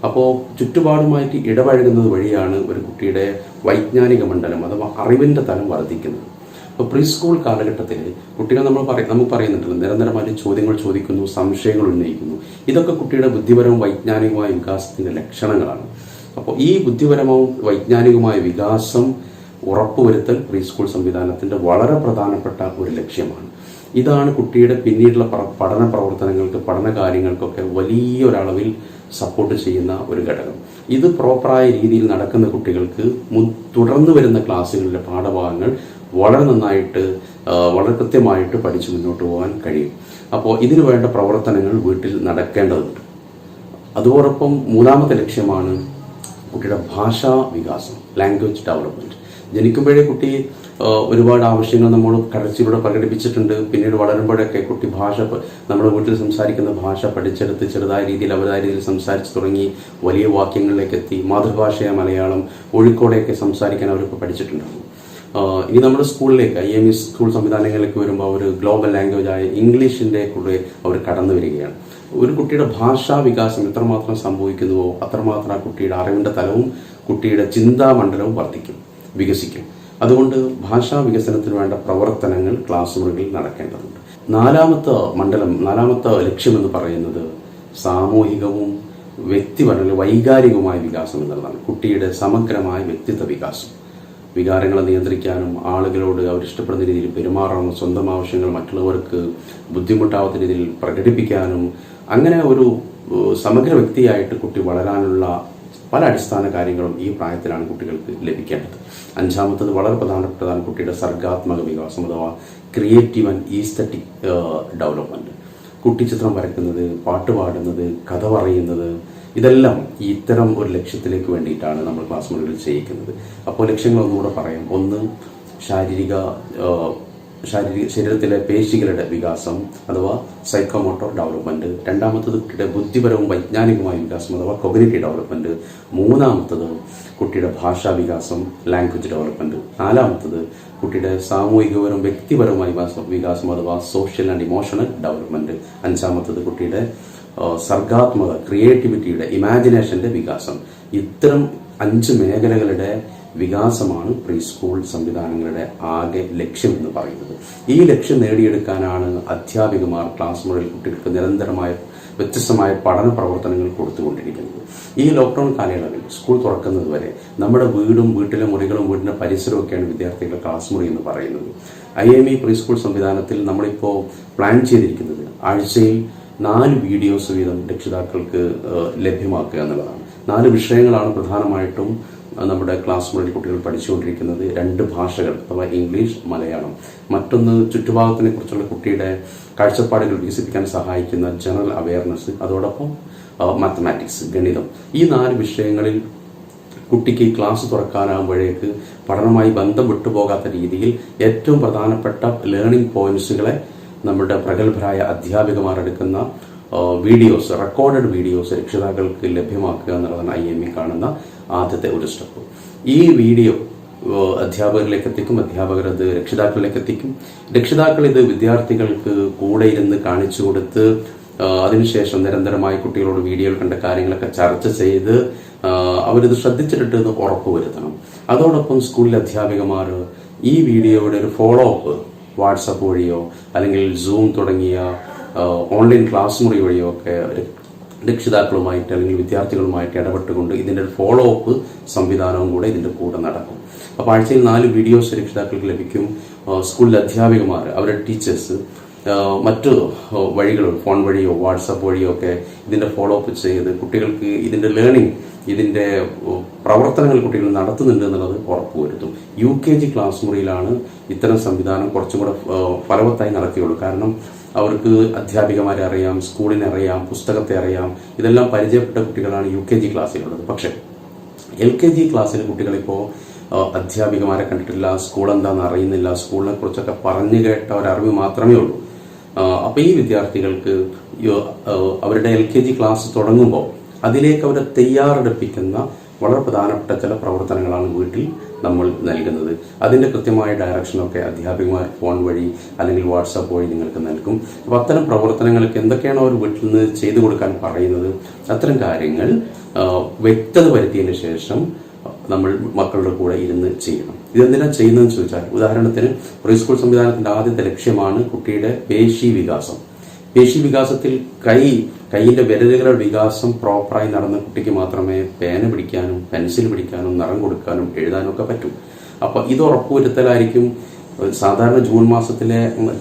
അപ്പോൾ ചുറ്റുപാടുമായിട്ട് ഇടപഴകുന്നത് വഴിയാണ് ഒരു കുട്ടിയുടെ വൈജ്ഞാനിക മണ്ഡലം അഥവാ അറിവിൻ്റെ തലം വർദ്ധിക്കുന്നത്. അപ്പോൾ പ്രീ സ്കൂൾ കാലഘട്ടത്തിൽ കുട്ടികൾ നമുക്ക് പറയുന്നുണ്ടല്ലോ, നിരന്തരമായിട്ട് ചോദ്യങ്ങൾ ചോദിക്കുന്നു, സംശയങ്ങൾ ഉന്നയിക്കുന്നു. ഇതൊക്കെ കുട്ടിയുടെ ബുദ്ധിപരവും വൈജ്ഞാനികമായ വികാസത്തിൻ്റെ ലക്ഷണങ്ങളാണ്. അപ്പോൾ ഈ ബുദ്ധിപരവും വൈജ്ഞാനികമായ വികാസം ഉറപ്പുവരുത്തൽ പ്രീ സ്കൂൾ സംവിധാനത്തിൻ്റെ വളരെ പ്രധാനപ്പെട്ട ഒരു ലക്ഷ്യമാണ്. ഇതാണ് കുട്ടിയുടെ പിന്നീടുള്ള പഠന പ്രവർത്തനങ്ങൾക്ക്, പഠന കാര്യങ്ങൾക്കൊക്കെ വലിയൊരളവിൽ സപ്പോർട്ട് ചെയ്യുന്ന ഒരു ഘടകം. ഇത് പ്രോപ്പറായ രീതിയിൽ നടക്കുന്ന കുട്ടികൾക്ക് തുടർന്ന് വരുന്ന ക്ലാസ്സുകളിലെ പാഠഭാഗങ്ങൾ വളരെ നന്നായിട്ട്, വളരെ കൃത്യമായിട്ട് പഠിച്ച് മുന്നോട്ട് പോകാൻ കഴിയും. അപ്പോൾ ഇതിനു വേണ്ട പ്രവർത്തനങ്ങൾ വീട്ടിൽ നടക്കേണ്ടതുണ്ട്. അതോടൊപ്പം 3-ാമത്തെ ലക്ഷ്യമാണ് കുട്ടിയുടെ ഭാഷാ വികാസം, ലാംഗ്വേജ് ഡെവലപ്മെന്റ്. ജനിക്കുമ്പോഴേ കുട്ടി ഒരുപാട് ആവശ്യങ്ങൾ നമ്മൾ കരച്ചിലൂടെ പ്രകടിപ്പിച്ചിട്ടുണ്ട്. പിന്നീട് വളരുമ്പോഴൊക്കെ കുട്ടി നമ്മുടെ വീട്ടിൽ സംസാരിക്കുന്ന ഭാഷ പഠിച്ചെടുത്ത് ചെറുതായ രീതിയിൽ അവരുതായ രീതിയിൽ സംസാരിച്ച് തുടങ്ങി വലിയ വാക്യങ്ങളിലേക്ക് എത്തി. മാതൃഭാഷയായ മലയാളം കോഴിക്കോടെയൊക്കെ സംസാരിക്കാൻ അവർക്ക് പഠിച്ചിട്ടുണ്ടാകും. ഇനി നമ്മുടെ സ്കൂളിലേക്ക് IME സ്കൂൾ സംവിധാനങ്ങളിലേക്ക് വരുമ്പോൾ അവർ ഗ്ലോബൽ ലാംഗ്വേജായ ഇംഗ്ലീഷിൻ്റെ കൂടെ അവർ കടന്നു വരികയാണ്. ഒരു കുട്ടിയുടെ ഭാഷാ വികാസം എത്രമാത്രം സംഭവിക്കുന്നുവോ അത്രമാത്രം ആ കുട്ടിയുടെ അറിവിൻ്റെ തലവും കുട്ടിയുടെ ചിന്താമണ്ഡലവും വികസിക്കും. അതുകൊണ്ട് ഭാഷാ വികസനത്തിന് വേണ്ട പ്രവർത്തനങ്ങൾ ക്ലാസ് മുറികളിൽ നടക്കേണ്ടതുണ്ട്. നാലാമത്തെ ലക്ഷ്യമെന്ന് പറയുന്നത് സാമൂഹികവും വൈകാരികവുമായ വികാസം എന്നുള്ളതാണ്. കുട്ടിയുടെ സമഗ്രമായ വ്യക്തിത്വ വികാസം. വികാരങ്ങളെ നിയന്ത്രിക്കാനും ആളുകളോട് അവരിഷ്ടപ്പെടുന്ന രീതിയിൽ പെരുമാറാനും സ്വന്തം ആവശ്യങ്ങൾ മറ്റുള്ളവർക്ക് ബുദ്ധിമുട്ടാവാത്ത രീതിയിൽ പ്രകടിപ്പിക്കാനും അങ്ങനെ ഒരു സമഗ്ര വ്യക്തിയായിട്ട് കുട്ടി വളരാനുള്ള പല അടിസ്ഥാന കാര്യങ്ങളും ഈ പ്രായത്തിലാണ് കുട്ടികൾക്ക് ലഭിക്കേണ്ടത്. 5ാമത്തത് വളരെ പ്രധാനപ്പെട്ടതാണ് കുട്ടിയുടെ സർഗാത്മക വികാസം അഥവാ ക്രിയേറ്റീവ് ആൻഡ് ഈസ്തറ്റിക് ഡെവലപ്മെന്റ്. കുട്ടി ചിത്രം വരയ്ക്കുന്നത്, പാട്ട് പാടുന്നത്, കഥ പറയുന്നത്, ഇതെല്ലാം ഇത്തരം ഒരു ലക്ഷ്യത്തിലേക്ക് വേണ്ടിയിട്ടാണ് നമ്മൾ ക്ലാസ് മുറികളിൽ ചെയ്യിക്കുന്നത്. അപ്പോൾ ലക്ഷ്യങ്ങൾ ഒന്നുകൂടെ പറയാം. ഒന്ന്, ശരീരത്തിലെ പേശികളുടെ വികാസം അഥവാ സൈക്കോമോട്ടോർ ഡെവലപ്മെന്റ്. 2ാമത്തത് കുട്ടിയുടെ ബുദ്ധിപരവും വൈജ്ഞാനികമായ വികാസം അഥവാ കൊഗ്നിറ്റീവ് ഡെവലപ്മെന്റ്. 3ാമത്തത് കുട്ടിയുടെ ഭാഷാ വികാസം ലാംഗ്വേജ് ഡെവലപ്മെന്റ്. 4ാമത്തത് കുട്ടിയുടെ സാമൂഹികപരവും വ്യക്തിപരവുമായ വികാസം അഥവാ സോഷ്യൽ ആൻഡ് ഇമോഷണൽ ഡെവലപ്മെന്റ്. 5ാമത്തത് കുട്ടിയുടെ സർഗാത്മക ക്രിയേറ്റിവിറ്റിയുടെ ഇമാജിനേഷന്റെ വികാസം. ഇത്തരം 5 മേഖലകളുടെ വികാസമാണ് പ്രീ സ്കൂൾ സംവിധാനങ്ങളുടെ ആകെ ലക്ഷ്യം എന്ന് പറയുന്നത്. ഈ ലക്ഷ്യം നേടിയെടുക്കാനാണ് അധ്യാപികമാർ ക്ലാസ് മുറിയിൽ കുട്ടികൾക്ക് നിരന്തരമായ വ്യത്യസ്തമായ പഠന പ്രവർത്തനങ്ങൾ കൊടുത്തുകൊണ്ടിരിക്കുന്നത്. ഈ ലോക്ക്ഡൌൺ കാലയളവിൽ സ്കൂൾ തുറക്കുന്നത് വരെ നമ്മുടെ വീട്ടിലെ മുറികളും വീടിന്റെ പരിസരമൊക്കെയാണ് വിദ്യാർത്ഥികളുടെ ക്ലാസ് മുറി എന്ന് പറയുന്നത്. IME പ്രീ സ്കൂൾ സംവിധാനത്തിൽ നമ്മളിപ്പോൾ പ്ലാൻ ചെയ്തിരിക്കുന്നത് ആഴ്ചയിൽ 4 വീഡിയോസ് വീതം രക്ഷിതാക്കൾക്ക് ലഭ്യമാക്കുക എന്നുള്ളതാണ്. 4 വിഷയങ്ങളാണ് പ്രധാനമായിട്ടും നമ്മുടെ ക്ലാസ് മുറിയിൽ കുട്ടികൾ പഠിച്ചുകൊണ്ടിരിക്കുന്നത്. 2 ഭാഷകൾ അഥവാ ഇംഗ്ലീഷ്, മലയാളം. മറ്റൊന്ന് ചുറ്റുപാടത്തിനെ കുറിച്ചുള്ള കുട്ടിയുടെ കാഴ്ചപ്പാടുകൾ വികസിപ്പിക്കാൻ സഹായിക്കുന്ന ജനറൽ അവയർനെസ്, അതോടൊപ്പം മാത്തമാറ്റിക്സ്, ഗണിതം. ഈ 4 വിഷയങ്ങളിൽ കുട്ടിക്ക് ക്ലാസ് തുറക്കാനാകുമ്പോഴേക്ക് പഠനവുമായി ബന്ധം വിട്ടുപോകാത്ത രീതിയിൽ ഏറ്റവും പ്രധാനപ്പെട്ട ലേണിംഗ് പോയിന്റ്സുകളെ നമ്മുടെ പ്രഗത്ഭരായ അധ്യാപികമാർ എടുക്കുന്ന വീഡിയോസ്, റെക്കോർഡഡ് വീഡിയോസ് രക്ഷിതാക്കൾക്ക് ലഭ്യമാക്കുക എന്നുള്ളതാണ് IME കാണുന്ന ആദ്യത്തെ ഒരു സ്റ്റെപ്പ്. ഈ വീഡിയോ അധ്യാപകരിലേക്ക് എത്തിക്കും, അധ്യാപകർ അത് രക്ഷിതാക്കളിലേക്ക് എത്തിക്കും. രക്ഷിതാക്കൾ ഇത് വിദ്യാർത്ഥികൾക്ക് കൂടെ ഇരുന്ന് കാണിച്ചു കൊടുത്ത് അതിനുശേഷം നിരന്തരമായി കുട്ടികളോട് വീഡിയോയിൽ കണ്ട കാര്യങ്ങളൊക്കെ ചർച്ച ചെയ്ത് അവരിത് ശ്രദ്ധിച്ചിട്ട് ഉറപ്പുവരുത്തണം. അതോടൊപ്പം സ്കൂളിലെ അധ്യാപികമാർ ഈ വീഡിയോയുടെ ഒരു ഫോളോ അപ്പ് വാട്സപ്പ് വഴിയോ അല്ലെങ്കിൽ സൂം തുടങ്ങിയ ഓൺലൈൻ ക്ലാസ് മുറി വഴിയോ ഒക്കെ രക്ഷിതാക്കളുമായിട്ട് അല്ലെങ്കിൽ വിദ്യാർത്ഥികളുമായിട്ട് ഇടപെട്ടുകൊണ്ട് ഇതിൻ്റെ ഒരു ഫോളോ അപ്പ് സംവിധാനവും കൂടെ ഇതിൻ്റെ കൂടെ നടക്കും. അപ്പോൾ ആഴ്ചയിൽ 4 വീഡിയോസ് രക്ഷിതാക്കൾക്ക് ലഭിക്കും. സ്കൂളിലെ അധ്യാപികമാർ, അവരുടെ ടീച്ചേഴ്സ് മറ്റു വഴികൾ ഫോൺ വഴിയോ വാട്സപ്പ് വഴിയോ ഒക്കെ ഇതിൻ്റെ ഫോളോ അപ്പ് ചെയ്ത് കുട്ടികൾക്ക് ഇതിൻ്റെ ലേണിംഗ്, ഇതിൻ്റെ പ്രവർത്തനങ്ങൾ കുട്ടികൾ നടത്തുന്നുണ്ട് എന്നുള്ളത് ഉറപ്പുവരുത്തും. UKG ക്ലാസ് മുറിയിലാണ് ഇത്തരം സംവിധാനം കുറച്ചും കൂടെ ഫലവത്തായി നടത്തിയുള്ളൂ. കാരണം അവർക്ക് അധ്യാപികമാരെ അറിയാം, സ്കൂളിനെ അറിയാം, പുസ്തകത്തെ അറിയാം. ഇതെല്ലാം പരിചയപ്പെട്ട കുട്ടികളാണ് UKG ക്ലാസ്സിലുള്ളത്. പക്ഷേ LKG ക്ലാസ്സിലെ കുട്ടികളിപ്പോൾ അധ്യാപികമാരെ കണ്ടിട്ടില്ല, സ്കൂൾ എന്താണെന്ന് അറിയുന്നില്ല, സ്കൂളിനെ കുറിച്ചൊക്കെ പറഞ്ഞു കേട്ട ഒരറിവ് മാത്രമേ ഉള്ളൂ. അപ്പോൾ ഈ വിദ്യാർത്ഥികൾക്ക് അവരുടെ LKG ക്ലാസ് തുടങ്ങുമ്പോൾ അതിലേക്ക് അവരെ തയ്യാറെടുപ്പിക്കുന്ന വളരെ പ്രധാനപ്പെട്ട ചില പ്രവർത്തനങ്ങളാണ് വീട്ടിൽ നമ്മൾ നൽകുന്നത്. അതിൻ്റെ കൃത്യമായ ഡയറക്ഷനൊക്കെ അധ്യാപികമാർ ഫോൺ വഴി അല്ലെങ്കിൽ വാട്സാപ്പ് വഴി നിങ്ങൾക്ക് നൽകും. അപ്പോൾ അത്തരം പ്രവർത്തനങ്ങൾക്ക് എന്തൊക്കെയാണോ അവർ വീട്ടിൽ നിന്ന് ചെയ്തു കൊടുക്കാൻ പറയുന്നത് അത്തരം കാര്യങ്ങൾ വ്യക്തത വരുത്തിയതിന് ശേഷം നമ്മൾ മക്കളുടെ കൂടെ ഇരുന്ന് ചെയ്യണം. ഇതെന്തിനാണ് ചെയ്യുന്നതെന്ന് ചോദിച്ചാൽ, ഉദാഹരണത്തിന് പ്രീ സ്കൂൾ സംവിധാനത്തിന്റെ ആദ്യത്തെ ലക്ഷ്യമാണ് കുട്ടിയുടെ പേശി വികാസം. പേശി വികാസത്തിൽ കൈയിന്റെ വിരലുകളുടെ വികാസം പ്രോപ്പറായി നടന്ന കുട്ടിക്ക് മാത്രമേ പേന പിടിക്കാനും പെൻസിൽ പിടിക്കാനും നിറം കൊടുക്കാനും എഴുതാനും ഒക്കെ പറ്റൂ. അപ്പോൾ ഇത് ഉറപ്പുവരുത്തലായിരിക്കും. സാധാരണ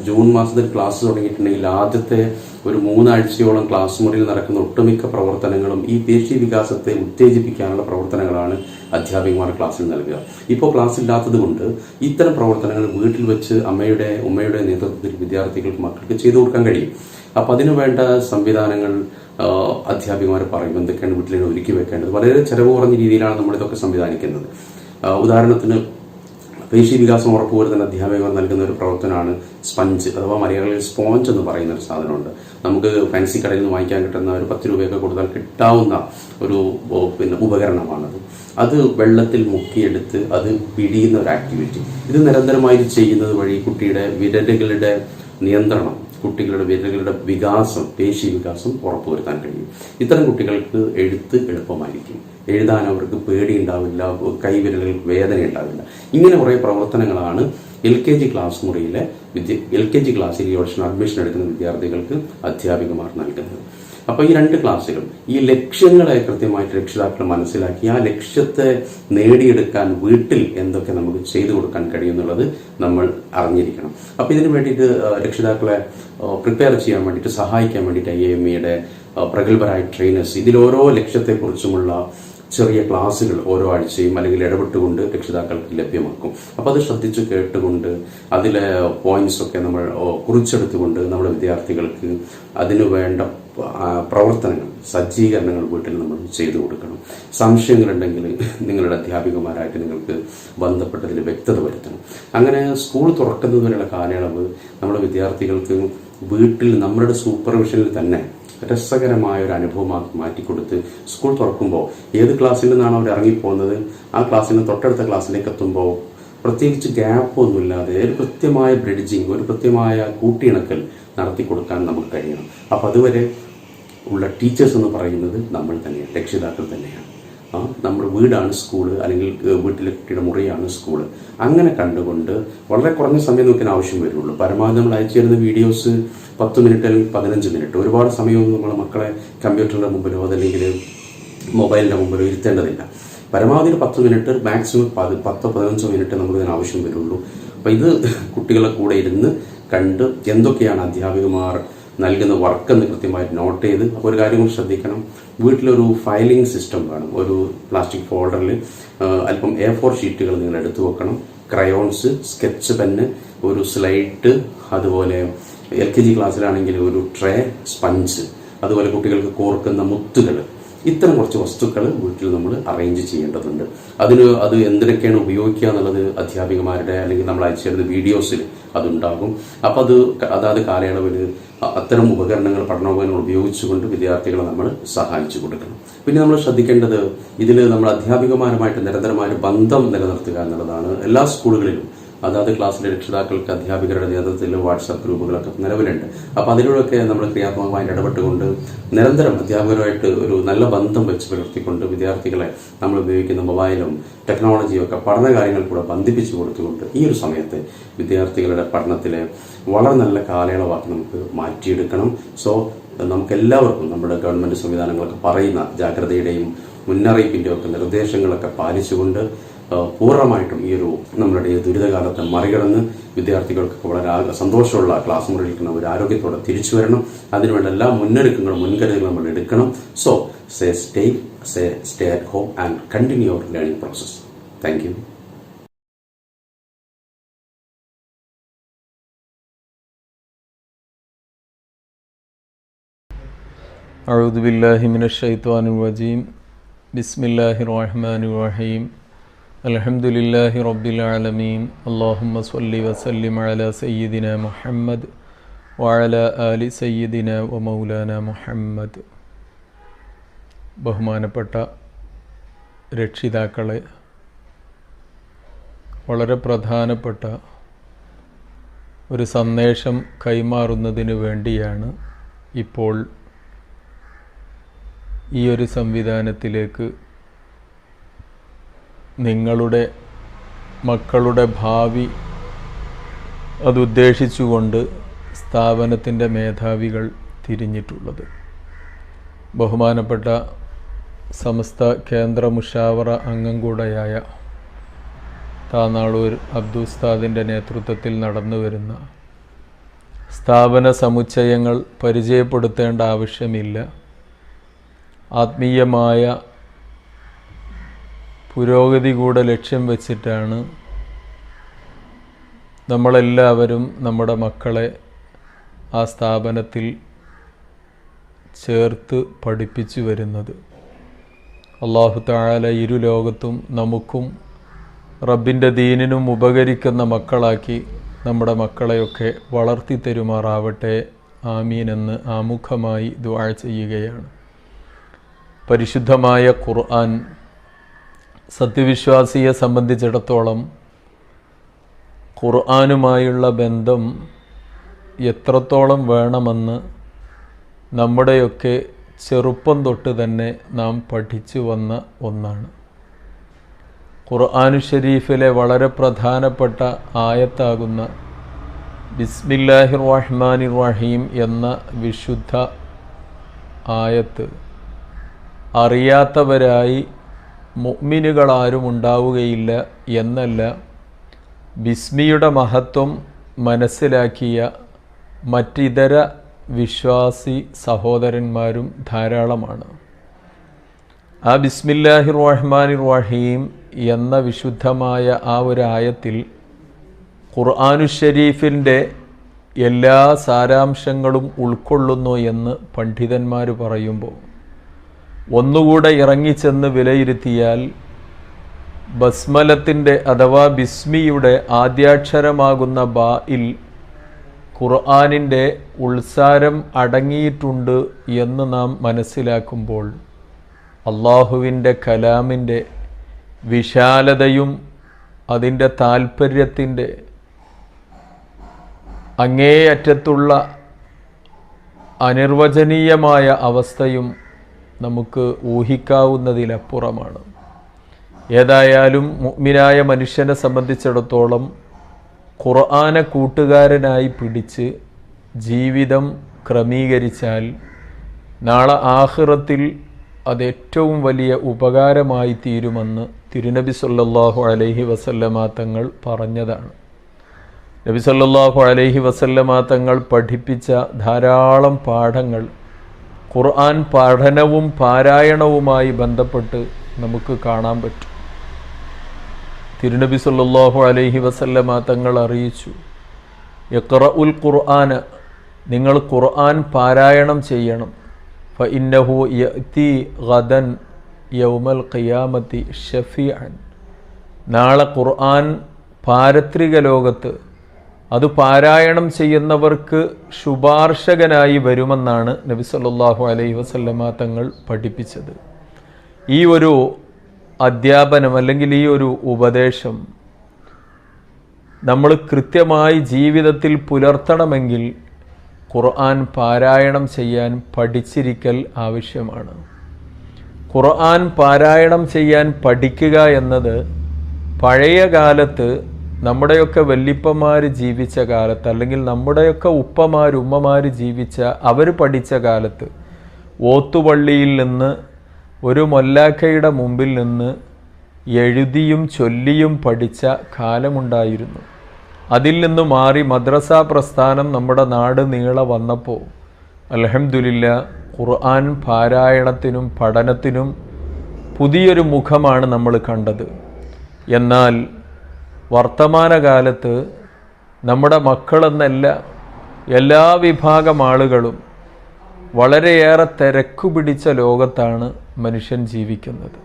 ജൂൺ മാസത്തിൽ ക്ലാസ് തുടങ്ങിയിട്ടുണ്ടെങ്കിൽ ആദ്യത്തെ ഒരു 3 ആഴ്ചയോളം ക്ലാസ് മുറിയിൽ നടക്കുന്ന ഒട്ടുമിക്ക പ്രവർത്തനങ്ങളും ഈ പേശി വികാസത്തെ ഉത്തേജിപ്പിക്കാനുള്ള പ്രവർത്തനങ്ങളാണ് അധ്യാപികമാർ ക്ലാസ്സിൽ നൽകുക. ഇപ്പോൾ ക്ലാസ് ഇല്ലാത്തത് കൊണ്ട് ഇത്തരം പ്രവർത്തനങ്ങൾ വീട്ടിൽ വെച്ച് ഉമ്മയുടെ നേതൃത്വത്തിൽ വിദ്യാർത്ഥികൾക്ക് മക്കൾക്ക് ചെയ്തു കൊടുക്കാൻ കഴിയും. അപ്പം അതിനു വേണ്ട സംവിധാനങ്ങൾ അധ്യാപികമാർ പറയും എന്തൊക്കെയാണ് വീട്ടിൽ ഒരുക്കി വെക്കേണ്ടത്. വളരെ ചെലവ് കുറഞ്ഞ രീതിയിലാണ് നമ്മളിതൊക്കെ സംവിധാനിക്കുന്നത്. ഉദാഹരണത്തിന് പേശി വികാസം ഉറപ്പുവരുത്തുന്ന അധ്യാപകർ നൽകുന്ന ഒരു പ്രവർത്തനമാണ് സ്പഞ്ച്, അഥവാ മലയാളിയിൽ സ്പോഞ്ച് എന്ന് പറയുന്ന ഒരു സാധനമുണ്ട്. നമുക്ക് ഫാൻസി കടയിൽ നിന്ന് വാങ്ങിക്കാൻ കിട്ടുന്ന ഒരു 10 രൂപയൊക്കെ കൊടുത്താൽ കിട്ടാവുന്ന ഒരു ഉപകരണമാണത്. അത് വെള്ളത്തിൽ മുക്കിയെടുത്ത് അത് പിടിയുന്ന ഒരു ആക്ടിവിറ്റി. ഇത് നിരന്തരമായി ചെയ്യുന്നത് വഴി കുട്ടിയുടെ വിരലുകളുടെ നിയന്ത്രണം, കുട്ടികളുടെ വിരലുകളുടെ വികാസം, പേശി വികാസം ഉറപ്പുവരുത്താൻ കഴിയും. ഇത്തരം കുട്ടികൾക്ക് എഴുത്ത് എളുപ്പമായിരിക്കും, എഴുതാൻ അവർക്ക് പേടിയുണ്ടാവില്ല, കൈവിരലുകൾക്ക് വേദന ഉണ്ടാവില്ല. ഇങ്ങനെ കുറേ പ്രവർത്തനങ്ങളാണ് LKG ക്ലാസ് മുറിയിലെ LKG ക്ലാസ്സിൽ ഈ വർഷം അഡ്മിഷൻ എടുക്കുന്ന വിദ്യാർത്ഥികൾക്ക് അധ്യാപികമാർ നൽകുന്നത്. അപ്പോൾ ഈ 2 ക്ലാസ്സിലും ഈ ലക്ഷ്യങ്ങളെ കൃത്യമായിട്ട് രക്ഷിതാക്കൾ മനസ്സിലാക്കി ആ ലക്ഷ്യത്തെ നേടിയെടുക്കാൻ വീട്ടിൽ എന്തൊക്കെ നമുക്ക് ചെയ്തു കൊടുക്കാൻ കഴിയുമെന്നുള്ളത് നമ്മൾ അറിഞ്ഞിരിക്കണം. അപ്പോൾ ഇതിന് വേണ്ടിയിട്ട് രക്ഷിതാക്കളെ പ്രിപ്പയർ ചെയ്യാൻ വേണ്ടിയിട്ട്, സഹായിക്കാൻ വേണ്ടിയിട്ട് IAMEയുടെ പ്രഗത്ഭരായ ട്രെയിനേഴ്സ് ഇതിൽ ഓരോ ലക്ഷ്യത്തെക്കുറിച്ചുമുള്ള ചെറിയ ക്ലാസ്സുകൾ ഓരോ ആഴ്ചയും അല്ലെങ്കിൽ ഇടപെട്ടുകൊണ്ട് രക്ഷിതാക്കൾക്ക് ലഭ്യമാക്കും. അപ്പോൾ അത് ശ്രദ്ധിച്ച് കേട്ടുകൊണ്ട് അതിലെ പോയിന്റ്സ് ഒക്കെ നമ്മൾ കുറിച്ചെടുത്തുകൊണ്ട് നമ്മുടെ വിദ്യാർത്ഥികൾക്ക് അതിനു വേണ്ട പ്രവർത്തനങ്ങൾ, സജ്ജീകരണങ്ങൾ വീട്ടിൽ നമ്മൾ ചെയ്തു കൊടുക്കണം. സംശയങ്ങളുണ്ടെങ്കിൽ നിങ്ങളുടെ അധ്യാപികമാരായിട്ട് നിങ്ങൾക്ക് ബന്ധപ്പെട്ടതിൽ വ്യക്തത വരുത്തണം. അങ്ങനെ സ്കൂൾ തുറക്കുന്നതുവരെയുള്ള കാലയളവ് നമ്മുടെ വിദ്യാർത്ഥികൾക്ക് വീട്ടിൽ നമ്മളുടെ സൂപ്പർവിഷനിൽ തന്നെ രസകരമായ ഒരു അനുഭവമാക്കി മാറ്റിക്കൊടുത്ത് സ്കൂൾ തുറക്കുമ്പോൾ ഏത് ക്ലാസ്സിൽ നിന്നാണ് അവർ ഇറങ്ങിപ്പോകുന്നത് ആ ക്ലാസ്സിൽ നിന്ന് തൊട്ടടുത്ത ക്ലാസ്സിലേക്ക് എത്തുമ്പോൾ പ്രത്യേകിച്ച് ഗ്യാപ്പൊന്നുമില്ലാതെ ഒരു കൃത്യമായ ബ്രിഡ്ജിങ്, ഒരു കൃത്യമായ കൂട്ടിയിണക്കൽ നടത്തി കൊടുക്കാൻ നമുക്ക് കഴിയണം. അപ്പം അതുവരെ ഉള്ള ടീച്ചേഴ്സ് എന്ന് പറയുന്നത് നമ്മൾ തന്നെയാണ്, രക്ഷിതാക്കൾ തന്നെയാണ്. നമ്മുടെ വീടാണ് സ്കൂള്, അല്ലെങ്കിൽ വീട്ടിലെ കുട്ടിയുടെ മുറിയാണ് സ്കൂള്. അങ്ങനെ കണ്ടുകൊണ്ട് വളരെ കുറഞ്ഞ സമയം നോക്കാൻ ആവശ്യം വരുള്ളൂ. പരമാവധി നമ്മൾ അയച്ചു തരുന്ന വീഡിയോസ് 10 മിനിറ്റ് അല്ലെങ്കിൽ 15 മിനിറ്റ്. ഒരുപാട് സമയമൊന്നും നമ്മളെ മക്കളെ കമ്പ്യൂട്ടറിൻ്റെ മുമ്പിലോ അതല്ലെങ്കിൽ മൊബൈലിൻ്റെ മുമ്പിലോ ഇരുത്തേണ്ടതില്ല. പരമാവധി 10 മിനിറ്റ്, മാക്സിമം 10-15 മിനിറ്റ് നമുക്ക് ഇതിന് ആവശ്യം വരുള്ളൂ. അപ്പം ഇത് കുട്ടികളെ കൂടെ ഇരുന്ന് കണ്ട് എന്തൊക്കെയാണ് അധ്യാപികമാർ നൽകുന്ന വർക്കെന്ന് കൃത്യമായിട്ട് നോട്ട് ചെയ്ത്. അപ്പോൾ ഒരു കാര്യം കൂടി ശ്രദ്ധിക്കണം, വീട്ടിലൊരു ഫയലിംഗ് സിസ്റ്റം വേണം. ഒരു പ്ലാസ്റ്റിക് ഫോൾഡറിൽ അല്പം A4 ഷീറ്റുകൾ നിങ്ങൾ എടുത്തു വെക്കണം. ക്രയോൺസ്, സ്കെച്ച് പെന്ന്, ഒരു സ്ലൈറ്റ്, അതുപോലെ LKG ക്ലാസ്സിലാണെങ്കിൽ ഒരു ട്രേ, സ്പഞ്ച്, അതുപോലെ കുട്ടികൾക്ക് കോർക്കുന്ന മുത്തുകൾ, ഇത്തരം കുറച്ച് വസ്തുക്കൾ വീട്ടിൽ നമ്മൾ അറേഞ്ച് ചെയ്യേണ്ടതുണ്ട്. അത് എന്തിനൊക്കെയാണ് ഉപയോഗിക്കുക എന്നുള്ളത് അധ്യാപികമാരുടെ അല്ലെങ്കിൽ നമ്മൾ അയച്ചു തരുന്ന വീഡിയോസിൽ അതുണ്ടാകും. അപ്പോൾ അതാത് കാലയളവിൽ അത്തരം ഉപകരണങ്ങൾ, പഠനോപകരണങ്ങൾ ഉപയോഗിച്ചുകൊണ്ട് വിദ്യാർത്ഥികളെ നമ്മൾ സഹായിച്ചു കൊടുക്കണം. പിന്നെ നമ്മൾ ശ്രദ്ധിക്കേണ്ടത് ഇതിൽ നമ്മൾ അധ്യാപികമാരുമായിട്ട് നിരന്തരമായ ബന്ധം നിലനിർത്തുക എന്നുള്ളതാണ്. എല്ലാ സ്കൂളുകളിലും അതാത് ക്ലാസ്സിലെ രക്ഷിതാക്കൾക്ക് അധ്യാപകരുടെ നേതൃത്വത്തിൽ വാട്സാപ്പ് ഗ്രൂപ്പുകളൊക്കെ നിലവിലുണ്ട്. അപ്പോൾ അതിലൂടെയൊക്കെ നമ്മൾ ക്രിയാത്മകമായി ഇടപെട്ടുകൊണ്ട് നിരന്തരം അധ്യാപകരുമായിട്ട് ഒരു നല്ല ബന്ധം വെച്ച് പുലർത്തിക്കൊണ്ട് വിദ്യാർത്ഥികളെ നമ്മൾ ഉപയോഗിക്കുന്ന മൊബൈലും ടെക്നോളജിയും ഒക്കെ പഠന കാര്യങ്ങൾ കൂടെ ബന്ധിപ്പിച്ചു കൊടുത്തുകൊണ്ട് ഈ ഒരു സമയത്ത് വിദ്യാർത്ഥികളുടെ പഠനത്തിലെ വളരെ നല്ല കാലയളവാക്കി നമുക്ക് മാറ്റിയെടുക്കണം. സോ നമുക്കെല്ലാവർക്കും നമ്മുടെ ഗവൺമെൻറ് സംവിധാനങ്ങളൊക്കെ പറയുന്ന ജാഗ്രതയുടെയും മുന്നറിയിപ്പിൻ്റെയും ഒക്കെ നിർദ്ദേശങ്ങളൊക്കെ പാലിച്ചുകൊണ്ട് പൂർണ്ണമായിട്ടും ഈ ഒരു നമ്മളുടെ ദുരിതകാലത്തെ മറികടന്ന് വിദ്യാർത്ഥികൾക്ക് വളരെ സന്തോഷമുള്ള ക്ലാസ് മുറിയിലിരിക്കുന്ന ഒരു ആരോഗ്യത്തോടെ തിരിച്ചു വരണം. അതിനുവേണ്ട എല്ലാ മുന്നൊരുക്കങ്ങളും മുൻകരുതലും നമ്മൾ എടുക്കണം. So stay at home and continue your learning process. Thank you. أعوذ بالله من الشيطان الرجيم. بسم الله الرحمن الرحيم. الحمد لله رب العالمين. اللهم صل وسلم على سيدنا محمد وعلى آل سيدنا ومولانا محمد. ബഹുമാനപ്പെട്ട രക്ഷിതാക്കളെ, വളരെ പ്രധാനപ്പെട്ട ഒരു സന്ദേശം കൈമാറുന്നതിന് വേണ്ടിയാണ് ഇപ്പോൾ ഈ ഒരു സംവിധാനത്തിലേക്ക് നിങ്ങളുടെ മക്കളുടെ ഭാവി അതുദ്ദേശിച്ചുകൊണ്ട് സ്ഥാപനത്തിൻ്റെ മേധാവികൾ തിരിഞ്ഞിട്ടുള്ളത്. ബഹുമാനപ്പെട്ട സമസ്ത കേന്ദ്ര മുഷാവറ അംഗം കൂടെയായ താനാളൂർ അബ്ദുസ്താദിൻ്റെ നേതൃത്വത്തിൽ നടന്നു വരുന്ന സ്ഥാപന സമുച്ചയങ്ങൾ പരിചയപ്പെടുത്തേണ്ട ആവശ്യമില്ല. ആത്മീയമായ പുരോഗതി കൂടെ ലക്ഷ്യം വച്ചിട്ടാണ് നമ്മളെല്ലാവരും നമ്മുടെ മക്കളെ ആ സ്ഥാപനത്തിൽ ചേർത്ത് പഠിപ്പിച്ചു വരുന്നത്. അല്ലാഹു തആല ഇരു ലോകത്തും നമുക്കും റബ്ബിൻ്റെ ദീനിനും ഉപകരിക്കുന്ന മക്കളാക്കി നമ്മുടെ മക്കളെയൊക്കെ വളർത്തി തരുമാറാവട്ടെ. ആമീൻ എന്ന് ആമുഖമായി ദുആ ചെയ്യുകയാണ്. പരിശുദ്ധമായ ഖുർആൻ സത്യവിശ്വാസിയെ സംബന്ധിച്ചിടത്തോളം ഖുർആനുമായുള്ള ബന്ധം എത്രത്തോളം വേണമെന്ന് നമ്മുടെയൊക്കെ ചെറുപ്പം തൊട്ട് തന്നെ നാം പഠിച്ചു വന്ന ഒന്നാണ്. ഖുർആനു ഷരീഫിലെ വളരെ പ്രധാനപ്പെട്ട ആയത്താകുന്ന ബിസ്മില്ലാഹിർ റഹ്മാനിർ റഹീം എന്ന വിശുദ്ധ ആയത്ത് അറിയാത്തവരായി മുഅ്മിനുകളാരും ഉണ്ടാവുകയില്ല എന്നല്ല, ബിസ്മിയുടെ മഹത്വം മനസ്സിലാക്കിയ മറ്റിതര വിശ്വാസി സഹോദരന്മാരും ധാരാളമാണ്. ആ ബിസ്മില്ലാഹിർ റഹ്മാനിർ റഹീം എന്ന വിശുദ്ധമായ ആ ഒരു ആയത്തിൽ ഖുർആനു ഷരീഫിൻ്റെ എല്ലാ സാരാംശങ്ങളും ഉൾക്കൊള്ളുന്നു എന്ന് പണ്ഡിതന്മാർ പറയുമ്പോൾ ഒന്നുകൂടെ ഇറങ്ങിച്ചെന്ന് വിലയിരുത്തിയാൽ ബസ്മലത്തിൻ്റെ അഥവാ ബിസ്മിയുടെ ആദ്യാക്ഷരമാകുന്ന ബായിൽ ഖുർആനിൻ്റെ ഉൾസാരം അടങ്ങിയിട്ടുണ്ട് എന്ന് നാം മനസ്സിലാക്കുമ്പോൾ അള്ളാഹുവിൻ്റെ കലാമിൻ്റെ വിശാലതയും അതിൻ്റെ താൽപ്പര്യത്തിൻ്റെ അങ്ങേയറ്റത്തുള്ള അനിർവചനീയമായ അവസ്ഥയും നമുക്ക് ഊഹിക്കാവുന്നതിലപ്പുറമാണ്. ഏതായാലും മുഅ്മിനായ മനുഷ്യനെ സംബന്ധിച്ചിടത്തോളം ഖുർആനെ കൂട്ടുകാരനായി പിടിച്ച് ജീവിതം ക്രമീകരിച്ചാൽ നാളെ ആഖിറത്തിൽ അതേറ്റവും വലിയ ഉപകാരമായി തീരുമെന്ന് തിരുനബി സല്ലല്ലാഹു അലൈഹി വസല്ലമ തങ്ങൾ പറഞ്ഞതാണ്. നബി സല്ലല്ലാഹു അലൈഹി വസല്ലമ തങ്ങൾ പഠിപ്പിച്ച ധാരാളം പാഠങ്ങൾ ഖുർആൻ പഠനവും പാരായണവുമായി ബന്ധപ്പെട്ട് നമുക്ക് കാണാൻ പറ്റും. തിരുനബി സല്ലല്ലാഹു അലൈഹി വസല്ലമ തങ്ങൾ അറിയിച്ചു, ഇഖ്റഉൽ ഖുർആന, നിങ്ങൾ ഖുർആൻ പാരായണം ചെയ്യണം. ഫഇന്നഹു യഅതി ഗദൻ യൗമൽ ഖിയാമത്തി ഷഫീഅൻ, നാളെ ഖുർആൻ പാരത്രിക ലോകത്ത് അത് പാരായണം ചെയ്യുന്നവർക്ക് ശുപാർശകനായി വരുമെന്നാണ് നബി സല്ലല്ലാഹു അലൈഹി വസല്ലമ തങ്ങൾ പഠിപ്പിച്ചത്. ഈ ഒരു അധ്യാപനം അല്ലെങ്കിൽ ഈ ഒരു ഉപദേശം നമ്മൾ കൃത്യമായി ജീവിതത്തിൽ പുലർത്തണമെങ്കിൽ ഖുർആൻ പാരായണം ചെയ്യാൻ പഠിച്ചിരിക്കൽ ആവശ്യമാണ്. ഖുർആൻ പാരായണം ചെയ്യാൻ പഠിക്കുക എന്നത് പഴയ കാലത്ത് നമ്മുടെയൊക്കെ വല്ലിപ്പന്മാർ ജീവിച്ച കാലത്ത് അല്ലെങ്കിൽ നമ്മുടെയൊക്കെ ഉപ്പമാർ ഉമ്മമാർ ജീവിച്ച അവർ പഠിച്ച കാലത്ത് ഓത്തുപള്ളിയിൽ നിന്ന് ഒരു മൊല്ലാക്കയുടെ മുമ്പിൽ നിന്ന് എഴുതിയും ചൊല്ലിയും പഠിച്ച കാലമുണ്ടായിരുന്നു. അതിൽ നിന്ന് മാറി മദ്രസ പ്രസ്ഥാനം നമ്മുടെ നാട് നീളെ വന്നപ്പോൾ അൽഹംദുലില്ലാ ഖുർആൻ പാരായണത്തിനും പഠനത്തിനും പുതിയൊരു മുഖമാണ് നമ്മൾ കണ്ടത്. എന്നാൽ വർത്തമാനകാലത്ത് നമ്മുടെ മക്കളെന്നല്ല എല്ലാ വിഭാഗം ആളുകളും വളരെയേറെ തിരക്കു പിടിച്ച ലോകത്താണ് മനുഷ്യൻ ജീവിക്കുന്നത്.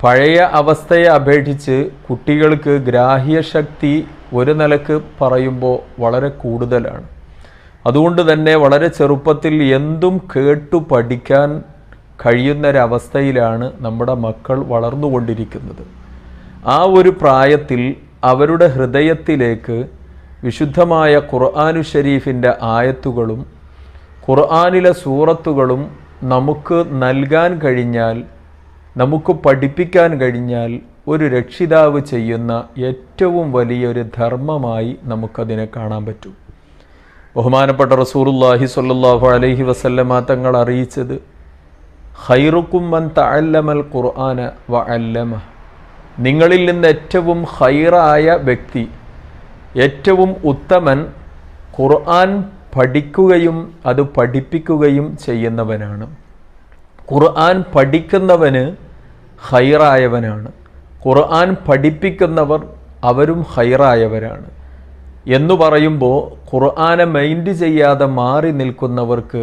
പഴയ അവസ്ഥയെ അപേക്ഷിച്ച് കുട്ടികൾക്ക് ഗ്രാഹ്യശക്തി ഒരു നിലക്ക് പറയുമ്പോൾ വളരെ കൂടുതലാണ്. അതുകൊണ്ട് തന്നെ വളരെ ചെറുപ്പത്തിൽ എന്തും കേട്ടു പഠിക്കാൻ കഴിയുന്നൊരവസ്ഥയിലാണ് നമ്മുടെ മക്കൾ വളർന്നുകൊണ്ടിരിക്കുന്നത്. ആ ഒരു പ്രായത്തിൽ അവരുടെ ഹൃദയത്തിലേക്ക് വിശുദ്ധമായ ഖുർആനു ഷരീഫിൻ്റെ ആയത്തുകളും ഖുർആനിലെ സൂറത്തുകളും നമുക്ക് നൽകാൻ കഴിഞ്ഞാൽ, നമുക്ക് പഠിപ്പിക്കാൻ കഴിഞ്ഞാൽ ഒരു രക്ഷിതാവ് ചെയ്യുന്ന ഏറ്റവും വലിയൊരു ധർമ്മമായി നമുക്കതിനെ കാണാൻ പറ്റും. ബഹുമാനപ്പെട്ട റസൂലുള്ളാഹി സ്വല്ലല്ലാഹു അലൈഹി വസല്ലമ തങ്ങൾ അറിയിച്ചത്, ഖൈറുക്കും മൻ തഅല്ലമൽ ഖുർആന വഅല്ലമഹ്, നിങ്ങളിൽ നിന്ന് ഏറ്റവും ഖൈറായ വ്യക്തി, ഏറ്റവും ഉത്തമൻ ഖുർആൻ പഠിക്കുകയും അത് പഠിപ്പിക്കുകയും ചെയ്യുന്നവനാണ്. ഖുർആൻ പഠിക്കുന്നവന് ഖൈറായവനാണ്, ഖുർആൻ പഠിപ്പിക്കുന്നവർ അവരും ഖൈറായവരാണ് എന്ന് പറയുമ്പോൾ ഖുർആനെ മൈൻഡ് ചെയ്യാതെ മാറി നിൽക്കുന്നവർക്ക്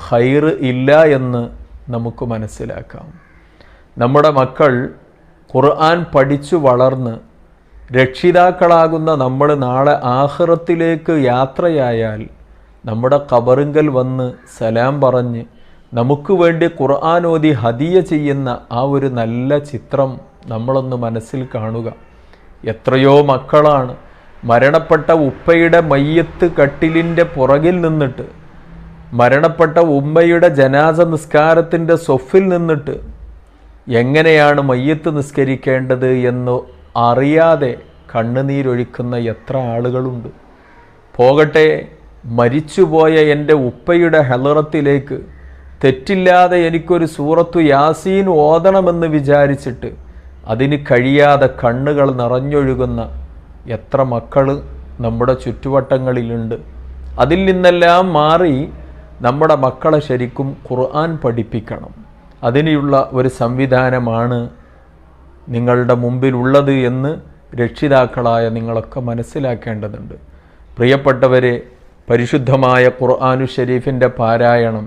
ഖൈർ ഇല്ല എന്ന് നമുക്ക് മനസ്സിലാക്കാം. നമ്മുടെ മക്കൾ ഖുർആൻ പഠിച്ചു വളർന്ന് രക്ഷിതാക്കളാകുന്ന നമ്മൾ നാളെ ആഖിറത്തിലേക്ക് യാത്രയായാൽ നമ്മുടെ ഖബറിങ്കൽ വന്ന് സലാം പറഞ്ഞ് നമുക്ക് വേണ്ടി ഖുർആൻ ഓതി ഹദിയ ചെയ്യുന്ന ആ ഒരു നല്ല ചിത്രം നമ്മളൊന്ന് മനസ്സിൽ കാണുക. എത്രയോ മക്കളാണ് മരണപ്പെട്ട ഉപ്പയുടെ മയ്യത്ത് കട്ടിലിൻ്റെ പുറകിൽ നിന്നിട്ട്, മരണപ്പെട്ട ഉമ്മയുടെ ജനാസ നിസ്കാരത്തിൻ്റെ സൊഫിൽ നിന്നിട്ട് എങ്ങനെയാണ് മയ്യത്ത് നിസ്കരിക്കേണ്ടത് എന്ന് അറിയാതെ കണ്ണുനീരൊഴിക്കുന്ന എത്ര ആളുകളുണ്ട്. പോകട്ടെ, മരിച്ചുപോയ എൻ്റെ ഉപ്പയുടെ ഹലറത്തിലേക്ക് തെറ്റില്ലാതെ എനിക്കൊരു സൂറത്തു യാസീൻ ഓതണമെന്ന് വിചാരിച്ചിട്ട് അതിന് കഴിയാതെ കണ്ണുകൾ നിറഞ്ഞൊഴുകുന്ന എത്ര മക്കൾ നമ്മുടെ ചുറ്റുവട്ടങ്ങളിലുണ്ട്. അതിൽ നിന്നെല്ലാം മാറി നമ്മുടെ മക്കളെ ശരിക്കും ഖുർആൻ പഠിപ്പിക്കണം. അതിനുള്ള ഒരു സംവിധാനമാണ് നിങ്ങളുടെ മുമ്പിലുള്ളത് എന്ന് രക്ഷിതാക്കളായ നിങ്ങളൊക്കെ മനസ്സിലാക്കേണ്ടതുണ്ട്. പ്രിയപ്പെട്ടവരെ, പരിശുദ്ധമായ ഖുർആനു ഷരീഫിൻ്റെ പാരായണം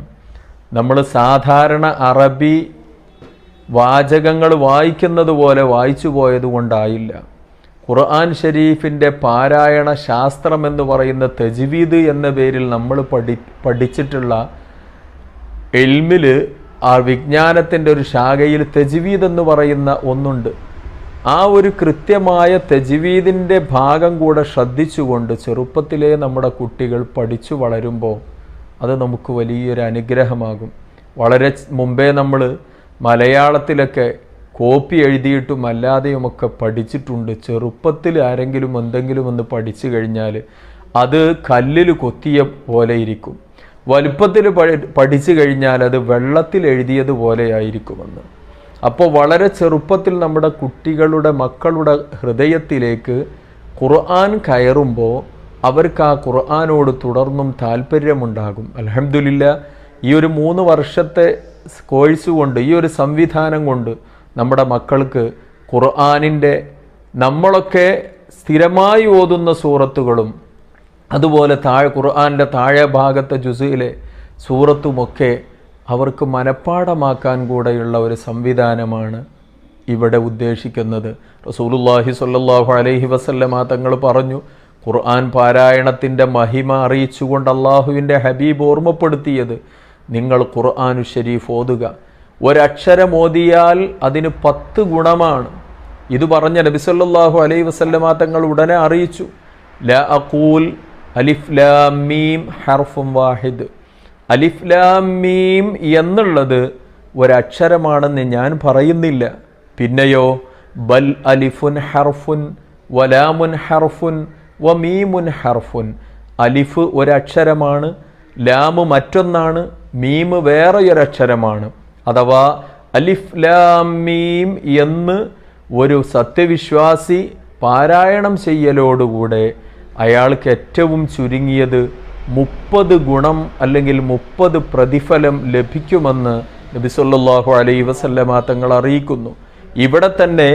നമ്മൾ സാധാരണ അറബി വാചകങ്ങൾ വായിക്കുന്നത് പോലെ വായിച്ചു പോയതുകൊണ്ടായില്ല. ഖുർആൻ ഷരീഫിൻ്റെ പാരായണ ശാസ്ത്രം എന്ന് പറയുന്ന തജ്വീദ് എന്ന പേരിൽ നമ്മൾ പഠിച്ചിട്ടുള്ള ഇൽമിൽ, ആ വിജ്ഞാനത്തിൻ്റെ ഒരു ശാഖയിൽ തജ്വീദ് എന്ന് പറയുന്ന ഒന്നുണ്ട്. ആ ഒരു കൃത്യമായ തജ്വീദിൻ്റെ ഭാഗം കൂടെ ശ്രദ്ധിച്ചുകൊണ്ട് ചെറുപ്പത്തിലേ നമ്മുടെ കുട്ടികൾ പഠിച്ചു വളരുമ്പോൾ അത് നമുക്ക് വലിയൊരു അനുഗ്രഹമാകും. വളരെ മുമ്പേ നമ്മൾ മലയാളത്തിലൊക്കെ കോപ്പി എഴുതിയിട്ടും അല്ലാതെയുമൊക്കെ പഠിച്ചിട്ടുണ്ട്. ചെറുപ്പത്തിൽ ആരെങ്കിലും എന്തെങ്കിലും ഒന്ന് പഠിച്ചു കഴിഞ്ഞാൽ അത് കല്ലിൽ കൊത്തിയ പോലെ ഇരിക്കും. വലുപ്പത്തിൽ പഠിച്ചു കഴിഞ്ഞാൽ അത് വെള്ളത്തിൽ എഴുതിയതുപോലെ ആയിരിക്കുമെന്ന്. അപ്പോൾ വളരെ ചെറുപ്പത്തിൽ നമ്മുടെ കുട്ടികളുടെ മക്കളുടെ ഹൃദയത്തിലേക്ക് ഖുർആൻ കയറുമ്പോൾ അവർക്ക് ആ ഖുർആനോട് തുടർന്നും താല്പര്യമുണ്ടാകും. അൽഹംദുലില്ലാ, ഈ ഒരു 3 വർഷത്തെ കോഴ്സ് കൊണ്ട്, ഈ ഒരു സംവിധാനം കൊണ്ട് നമ്മുടെ മക്കൾക്ക് ഖുർആനിൻ്റെ നമ്മളൊക്കെ സ്ഥിരമായി ഓതുന്ന സൂറത്തുകളും അതുപോലെ ഖുർആൻ്റെ താഴെ ഭാഗത്തെ ജുസിലെ സൂറത്തുമൊക്കെ അവർക്ക് മനഃപ്പാഠമാക്കാൻ കൂടെയുള്ള ഒരു സംവിധാനമാണ് ഇവിടെ ഉദ്ദേശിക്കുന്നത്. റസൂലുള്ളാഹി സ്വല്ലല്ലാഹു അലൈഹി വസല്ലമ തങ്ങൾ പറഞ്ഞു, ഖുർആൻ പാരായണത്തിൻ്റെ മഹിമ അറിയിച്ചുകൊണ്ട് അള്ളാഹുവിൻ്റെ ഹബീബ് ഓർമ്മപ്പെടുത്തിയത്, നിങ്ങൾ ഖുർആനു ഷരീഫ് ഓതുക. ഒരക്ഷരം ഓതിയാൽ അതിന് 10 ഗുണമാണ്. ഇത് പറഞ്ഞ നബി സല്ലല്ലാഹു അലൈഹി വസല്ലമ തങ്ങൾ ഉടനെ അറിയിച്ചു, ലാ അഖൂൽ അലിഫ് ലാം മീം ഹർഫുൻ വാഹിദ്. അലിഫ് ലാം മീം എന്നുള്ളത് ഒരക്ഷരമാണെന്ന് ഞാൻ പറയുന്നില്ല. പിന്നെയോ ബൽ അലിഫുൻ ഹർഫുൻ വലാമുൻ ഹർഫുൻ വമീമുൻ ഹർഫുൻ. അലിഫ് ഒരക്ഷരമാണ്, ലാമ് മറ്റൊന്നാണ്, മീം വേറെയൊരക്ഷരമാണ്. അഥവാ അലിഫ് ലാം മീം എന്ന് ഒരു സത്യവിശ്വാസി പാരായണം ചെയ്യലോടുകൂടെ അയാൾക്ക് ഏറ്റവും ചുരുങ്ങിയത് 30 ഗുണം അല്ലെങ്കിൽ 30 പ്രതിഫലം ലഭിക്കുമെന്ന് നബി സല്ലല്ലാഹു അലൈഹി വസല്ലമ തങ്ങൾ അറിയിക്കുന്നു. ഇവിടെ തന്നെ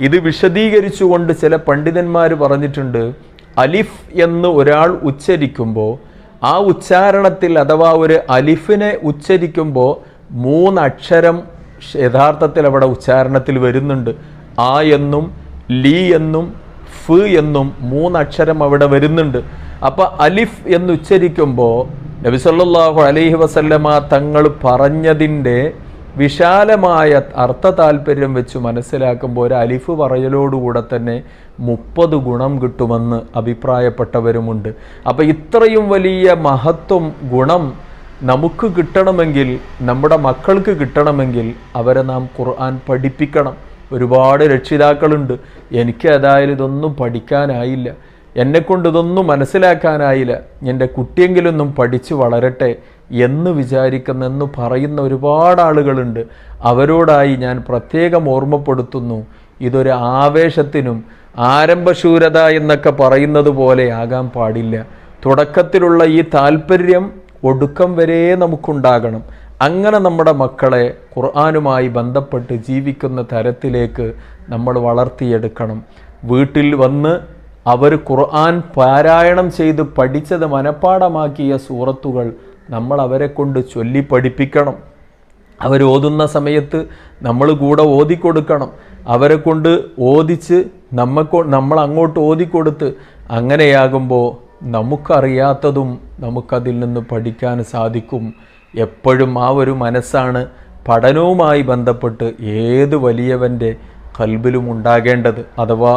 ഇത് വിശദീകരിച്ചുകൊണ്ട് ചില പണ്ഡിതന്മാർ പറഞ്ഞിട്ടുണ്ട്, അലിഫ് എന്ന് ഒരാൾ ഉച്ചരിക്കുമ്പോൾ ആ ഉച്ചാരണത്തിൽ അഥവാ ഒരു അലിഫിനെ ഉച്ചരിക്കുമ്പോൾ 3 അക്ഷരം യഥാർത്ഥത്തിൽ അവിടെ ഉച്ചാരണത്തിൽ വരുന്നുണ്ട്. ആ എന്നും ലി എന്നും ഫ് എന്നും 3 അക്ഷരം അവിടെ വരുന്നുണ്ട്. അപ്പോൾ അലിഫ് എന്ന് ഉച്ചരിക്കുമ്പോൾ നബി സല്ലല്ലാഹു അലൈഹി വസല്ലമ തങ്ങൾ പറഞ്ഞതിൻ്റെ വിശാലമായ അർത്ഥ താല്പര്യം വെച്ച് മനസ്സിലാക്കുമ്പോൾ ഒരു അലിഫ് പറയലോടുകൂടെ തന്നെ 30 ഗുണം കിട്ടുമെന്ന് അഭിപ്രായപ്പെട്ടവരുമുണ്ട്. അപ്പോൾ ഇത്രയും വലിയ മഹത്വം ഗുണം നമുക്ക് കിട്ടണമെങ്കിൽ, നമ്മുടെ മക്കൾക്ക് കിട്ടണമെങ്കിൽ അവരെ നാം ഖുർആൻ പഠിപ്പിക്കണം. ഒരുപാട് രക്ഷിതാക്കളുണ്ട്, എനിക്ക് ഏതായാലും ഇതൊന്നും പഠിക്കാനായില്ല, എന്നെക്കൊണ്ട് ഇതൊന്നും മനസ്സിലാക്കാനായില്ല, എൻ്റെ കുട്ടിയെങ്കിലൊന്നും പഠിച്ചു വളരട്ടെ എന്ന് വിചാരിക്കുന്നെന്ന് പറയുന്ന ഒരുപാട് ആളുകളുണ്ട്. അവരോടായി ഞാൻ പ്രത്യേകം ഓർമ്മപ്പെടുത്തുന്നു, ഇതൊരു ആവേശത്തിനും ആരംഭശൂരത എന്നൊക്കെ പറയുന്നത് പോലെ ആകാൻ പാടില്ല. തുടക്കത്തിലുള്ള ഈ താല്പര്യം ഒടുക്കം വരെ നമുക്കുണ്ടാകണം. അങ്ങനെ നമ്മുടെ മക്കളെ ഖുർആനുമായി ബന്ധപ്പെട്ട് ജീവിക്കുന്ന തരത്തിലേക്ക് നമ്മൾ വളർത്തിയെടുക്കണം. വീട്ടിൽ വന്ന് അവർ ഖുർആൻ പാരായണം ചെയ്ത് പഠിച്ചത് മനഃപ്പാഠമാക്കിയ സൂറത്തുകൾ നമ്മൾ അവരെ കൊണ്ട് ചൊല്ലി പഠിപ്പിക്കണം. അവരോതുന്ന സമയത്ത് നമ്മൾ കൂടെ ഓതിക്കൊടുക്കണം. അവരെ കൊണ്ട് ഓതിച്ച് നമ്മൾ അങ്ങോട്ട് ഓതിക്കൊടുത്ത്, അങ്ങനെയാകുമ്പോൾ നമുക്കറിയാത്തതും നമുക്കതിൽ നിന്ന് പഠിക്കാൻ സാധിക്കും. എപ്പോഴും ആ ഒരു മനസ്സാണ് പഠനവുമായി ബന്ധപ്പെട്ട് ഏത് വലിയവൻ്റെ ഖൽബിലും ഉണ്ടാകേണ്ടത്. അഥവാ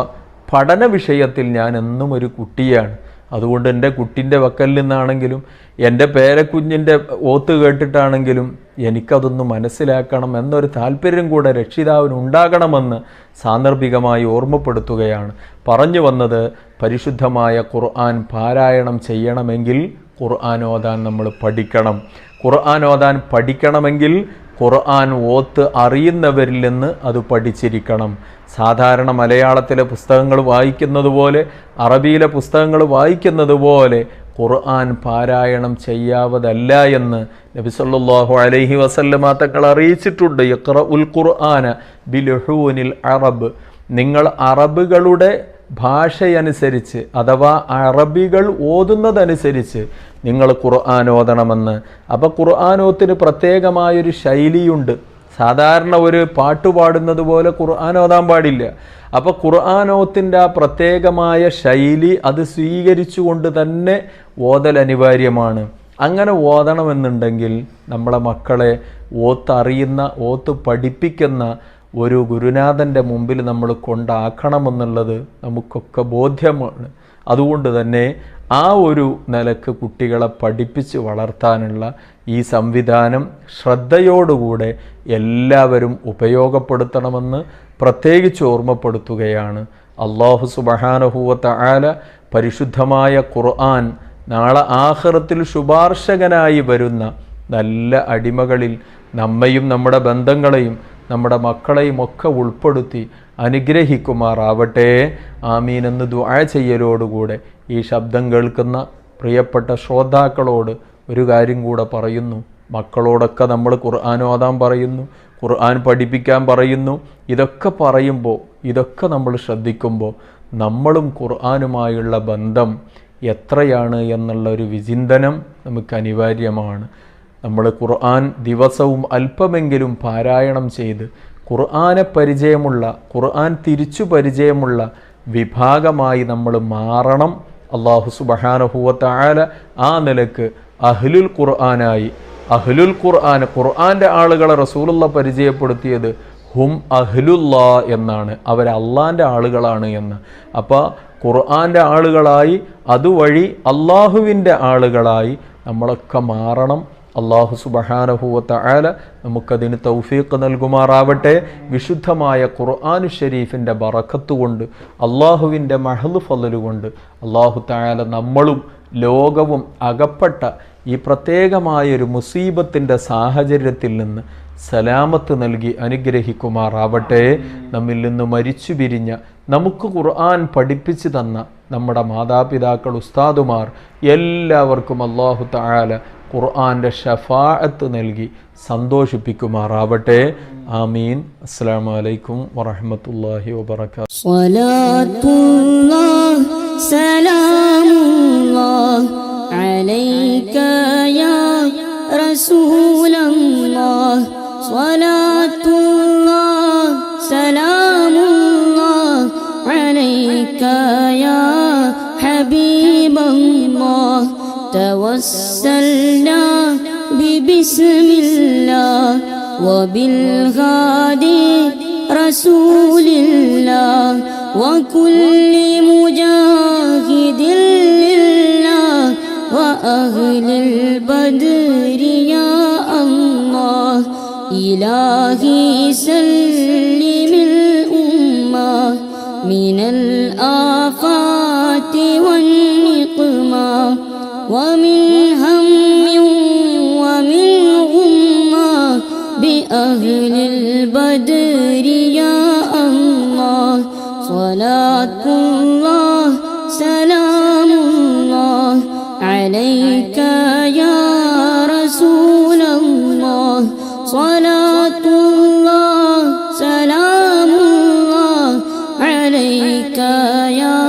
പഠന വിഷയത്തിൽ ഞാൻ എന്നും ഒരു കുട്ടിയാണ്. അതുകൊണ്ട് എൻ്റെ കുട്ടിൻ്റെ വക്കൽ നിന്നാണെങ്കിലും എൻ്റെ പേരക്കുഞ്ഞിൻ്റെ ഓത്ത് കേട്ടിട്ടാണെങ്കിലും എനിക്കതൊന്ന് മനസ്സിലാക്കണം എന്നൊരു താല്പര്യം കൂടെ രക്ഷിതാവിന് ഉണ്ടാകണമെന്ന് സാന്ദർഭികമായി ഓർമ്മപ്പെടുത്തുകയാണ്. പറഞ്ഞു വന്നത്, പരിശുദ്ധമായ ഖുർആൻ പാരായണം ചെയ്യണമെങ്കിൽ ഖുർആൻ ഓതാൻ നമ്മൾ പഠിക്കണം. ഖുർആൻ ഓതാൻ പഠിക്കണമെങ്കിൽ ഖുർആൻ ഓത്ത് അറിയുന്നവരിൽ നിന്ന് അത് പഠിച്ചിരിക്കണം. സാധാരണ മലയാളത്തിലെ പുസ്തകങ്ങൾ വായിക്കുന്നത് പോലെ, അറബിയിലെ പുസ്തകങ്ങൾ വായിക്കുന്നത് പോലെ ഖുർആൻ പാരായണം ചെയ്യാവതല്ല എന്ന് നബി സല്ലല്ലാഹു അലൈഹി വസല്ലമ തങ്ങൾ അറിയിച്ചിട്ടുണ്ട്. യഖ്റഉൽ ഖുർആന ബിലുഹൂനിൽ അറബ്, നിങ്ങൾ അറബുകളുടെ ഭാഷയനുസരിച്ച് അഥവാ അറബികൾ ഓതുന്നതനുസരിച്ച് നിങ്ങൾ ഖുർആൻ ഓതണമെന്ന്. അപ്പോൾ ഖുർആനോത്തിന് പ്രത്യേകമായൊരു ശൈലിയുണ്ട്. സാധാരണ ഒരു പാട്ട് പാടുന്നത് പോലെ ഖുർആൻ ഓതാൻ പാടില്ല. അപ്പോൾ ഖുർആനോത്തിൻ്റെ ആ പ്രത്യേകമായ ശൈലി അത് സ്വീകരിച്ചുകൊണ്ട് തന്നെ ഓതൽ അനിവാര്യമാണ്. അങ്ങനെ ഓതണമെന്നുണ്ടെങ്കിൽ നമ്മളെ മക്കളെ ഓത്തറിയുന്ന, ഓത്ത് പഠിപ്പിക്കുന്ന ഒരു ഗുരുനാഥൻ്റെ മുമ്പിൽ നമ്മൾ കൊണ്ടാക്കണമെന്നുള്ളത് നമുക്കൊക്കെ ബോധ്യമാണ്. അതുകൊണ്ട് തന്നെ ആ ഒരു നിലക്ക് കുട്ടികളെ പഠിപ്പിച്ച് വളർത്താനുള്ള ഈ സംവിധാനം ശ്രദ്ധയോടുകൂടെ എല്ലാവരും ഉപയോഗപ്പെടുത്തണമെന്ന് പ്രത്യേകിച്ച് ഓർമ്മപ്പെടുത്തുകയാണ്. അല്ലാഹു സുബ്ഹാനഹു വ തആല പരിശുദ്ധമായ ഖുർആൻ നാളെ ആഖിറത്തിൽ ശുപാർശകനായി വരുന്ന നല്ല അടിമകളിൽ നമ്മയും നമ്മുടെ ബന്ധങ്ങളെയും നമ്മുടെ മക്കളെയും ഒക്കെ ഉൾപ്പെടുത്തി അനുഗ്രഹിക്കുമാറാവട്ടെ. ആമീൻ എന്ന് ദുആ ചെയ്യലോടുകൂടെ ഈ ശബ്ദം കേൾക്കുന്ന പ്രിയപ്പെട്ട ശ്രോതാക്കളോട് ഒരു കാര്യം കൂടെ പറയുന്നു. മക്കളോടൊക്കെ നമ്മൾ ഖുർആൻ ഓതാൻ പറയുന്നു, ഖുർആൻ പഠിപ്പിക്കാൻ പറയുന്നു. ഇതൊക്കെ പറയുമ്പോൾ, ഇതൊക്കെ നമ്മൾ ശ്രദ്ധിക്കുമ്പോൾ നമ്മളും ഖുർആനുമായുള്ള ബന്ധം എത്രയാണ് എന്നുള്ള ഒരു വിചിന്തനം നമുക്ക് അനിവാര്യമാണ്. നമ്മൾ ഖുർആൻ ദിവസവും അല്പമെങ്കിലും പാരായണം ചെയ്ത് ഖുർആനെ പരിചയമുള്ള, ഖുർആൻ തിരിച്ചു പരിചയമുള്ള വിഭാഗമായി നമ്മൾ മാറണം. അല്ലാഹു സുബ്ഹാനഹു വ തആല ആ നിലക്ക് അഹ്ലുൽ ഖുർആനായി, അഹ്ലുൽ ഖുർആൻ, ഖുർആൻ്റെ ആളുകളെ റസൂലുള്ള പരിചയപ്പെടുത്തിയത് ഹും അഹ്ലുല്ലാ എന്നാണ്, അവർ അള്ളാൻ്റെ ആളുകളാണ് എന്ന്. അപ്പോൾ ഖുർആൻ്റെ ആളുകളായി, അതുവഴി അള്ളാഹുവിൻ്റെ ആളുകളായി നമ്മളൊക്കെ മാറണം. അല്ലാഹു സുബ്ഹാനഹു വ തആല നമുക്കതിന് തൗഫീഖ് നൽകുമാറാവട്ടെ. വിശുദ്ധമായ ഖുർആൻ ഷരീഫിൻ്റെ ബറക്കത്ത് കൊണ്ട്, അള്ളാഹുവിൻ്റെ മഹ്ദ് ഫള് കൊണ്ട് അല്ലാഹു തആല നമ്മളും ലോകവും അകപ്പെട്ട ഈ പ്രത്യേകമായൊരു മുസീബത്തിൻ്റെ സാഹചര്യത്തിൽ നിന്ന് സലാമത്ത് നൽകി അനുഗ്രഹിക്കുമാറാവട്ടെ. നമ്മിൽ നിന്ന് മരിച്ചു പിരിഞ്ഞ, നമുക്ക് ഖുർആൻ പഠിപ്പിച്ചു തന്ന നമ്മുടെ മാതാപിതാക്കൾ, ഉസ്താദുമാർ എല്ലാവർക്കും അല്ലാഹു തആല ഖുർആൻ്റെ ഷഫാഅത്ത് നൽകി സന്തോഷിപ്പിക്കുമാറാവട്ടെ. ആമീൻ. അസ്സലാമു അലൈക്കും വറഹ്മത്തുള്ളാഹി വബറകാതുഹു. സ്വലാത്തുല്ലാഹ് സലാമുല്ലാഹ് അലൈക യാ റസൂലല്ലാഹ്. സ്വലാത്തുല്ലാഹ് സലാമുല്ലാഹ് അലൈക യാ ഹബീബല്ലാഹ്. توسلنا ببسم الله وبالهادي رسول الله وكل مجاهد لله وأهل البدر يا الله. إلهي سلم الأمة من الآفات والنقمة ومن هم ومن غمة بأهل البدر يا الله. صلاة الله سلام الله عليك يا رسول الله. صلاة الله سلام الله عليك يا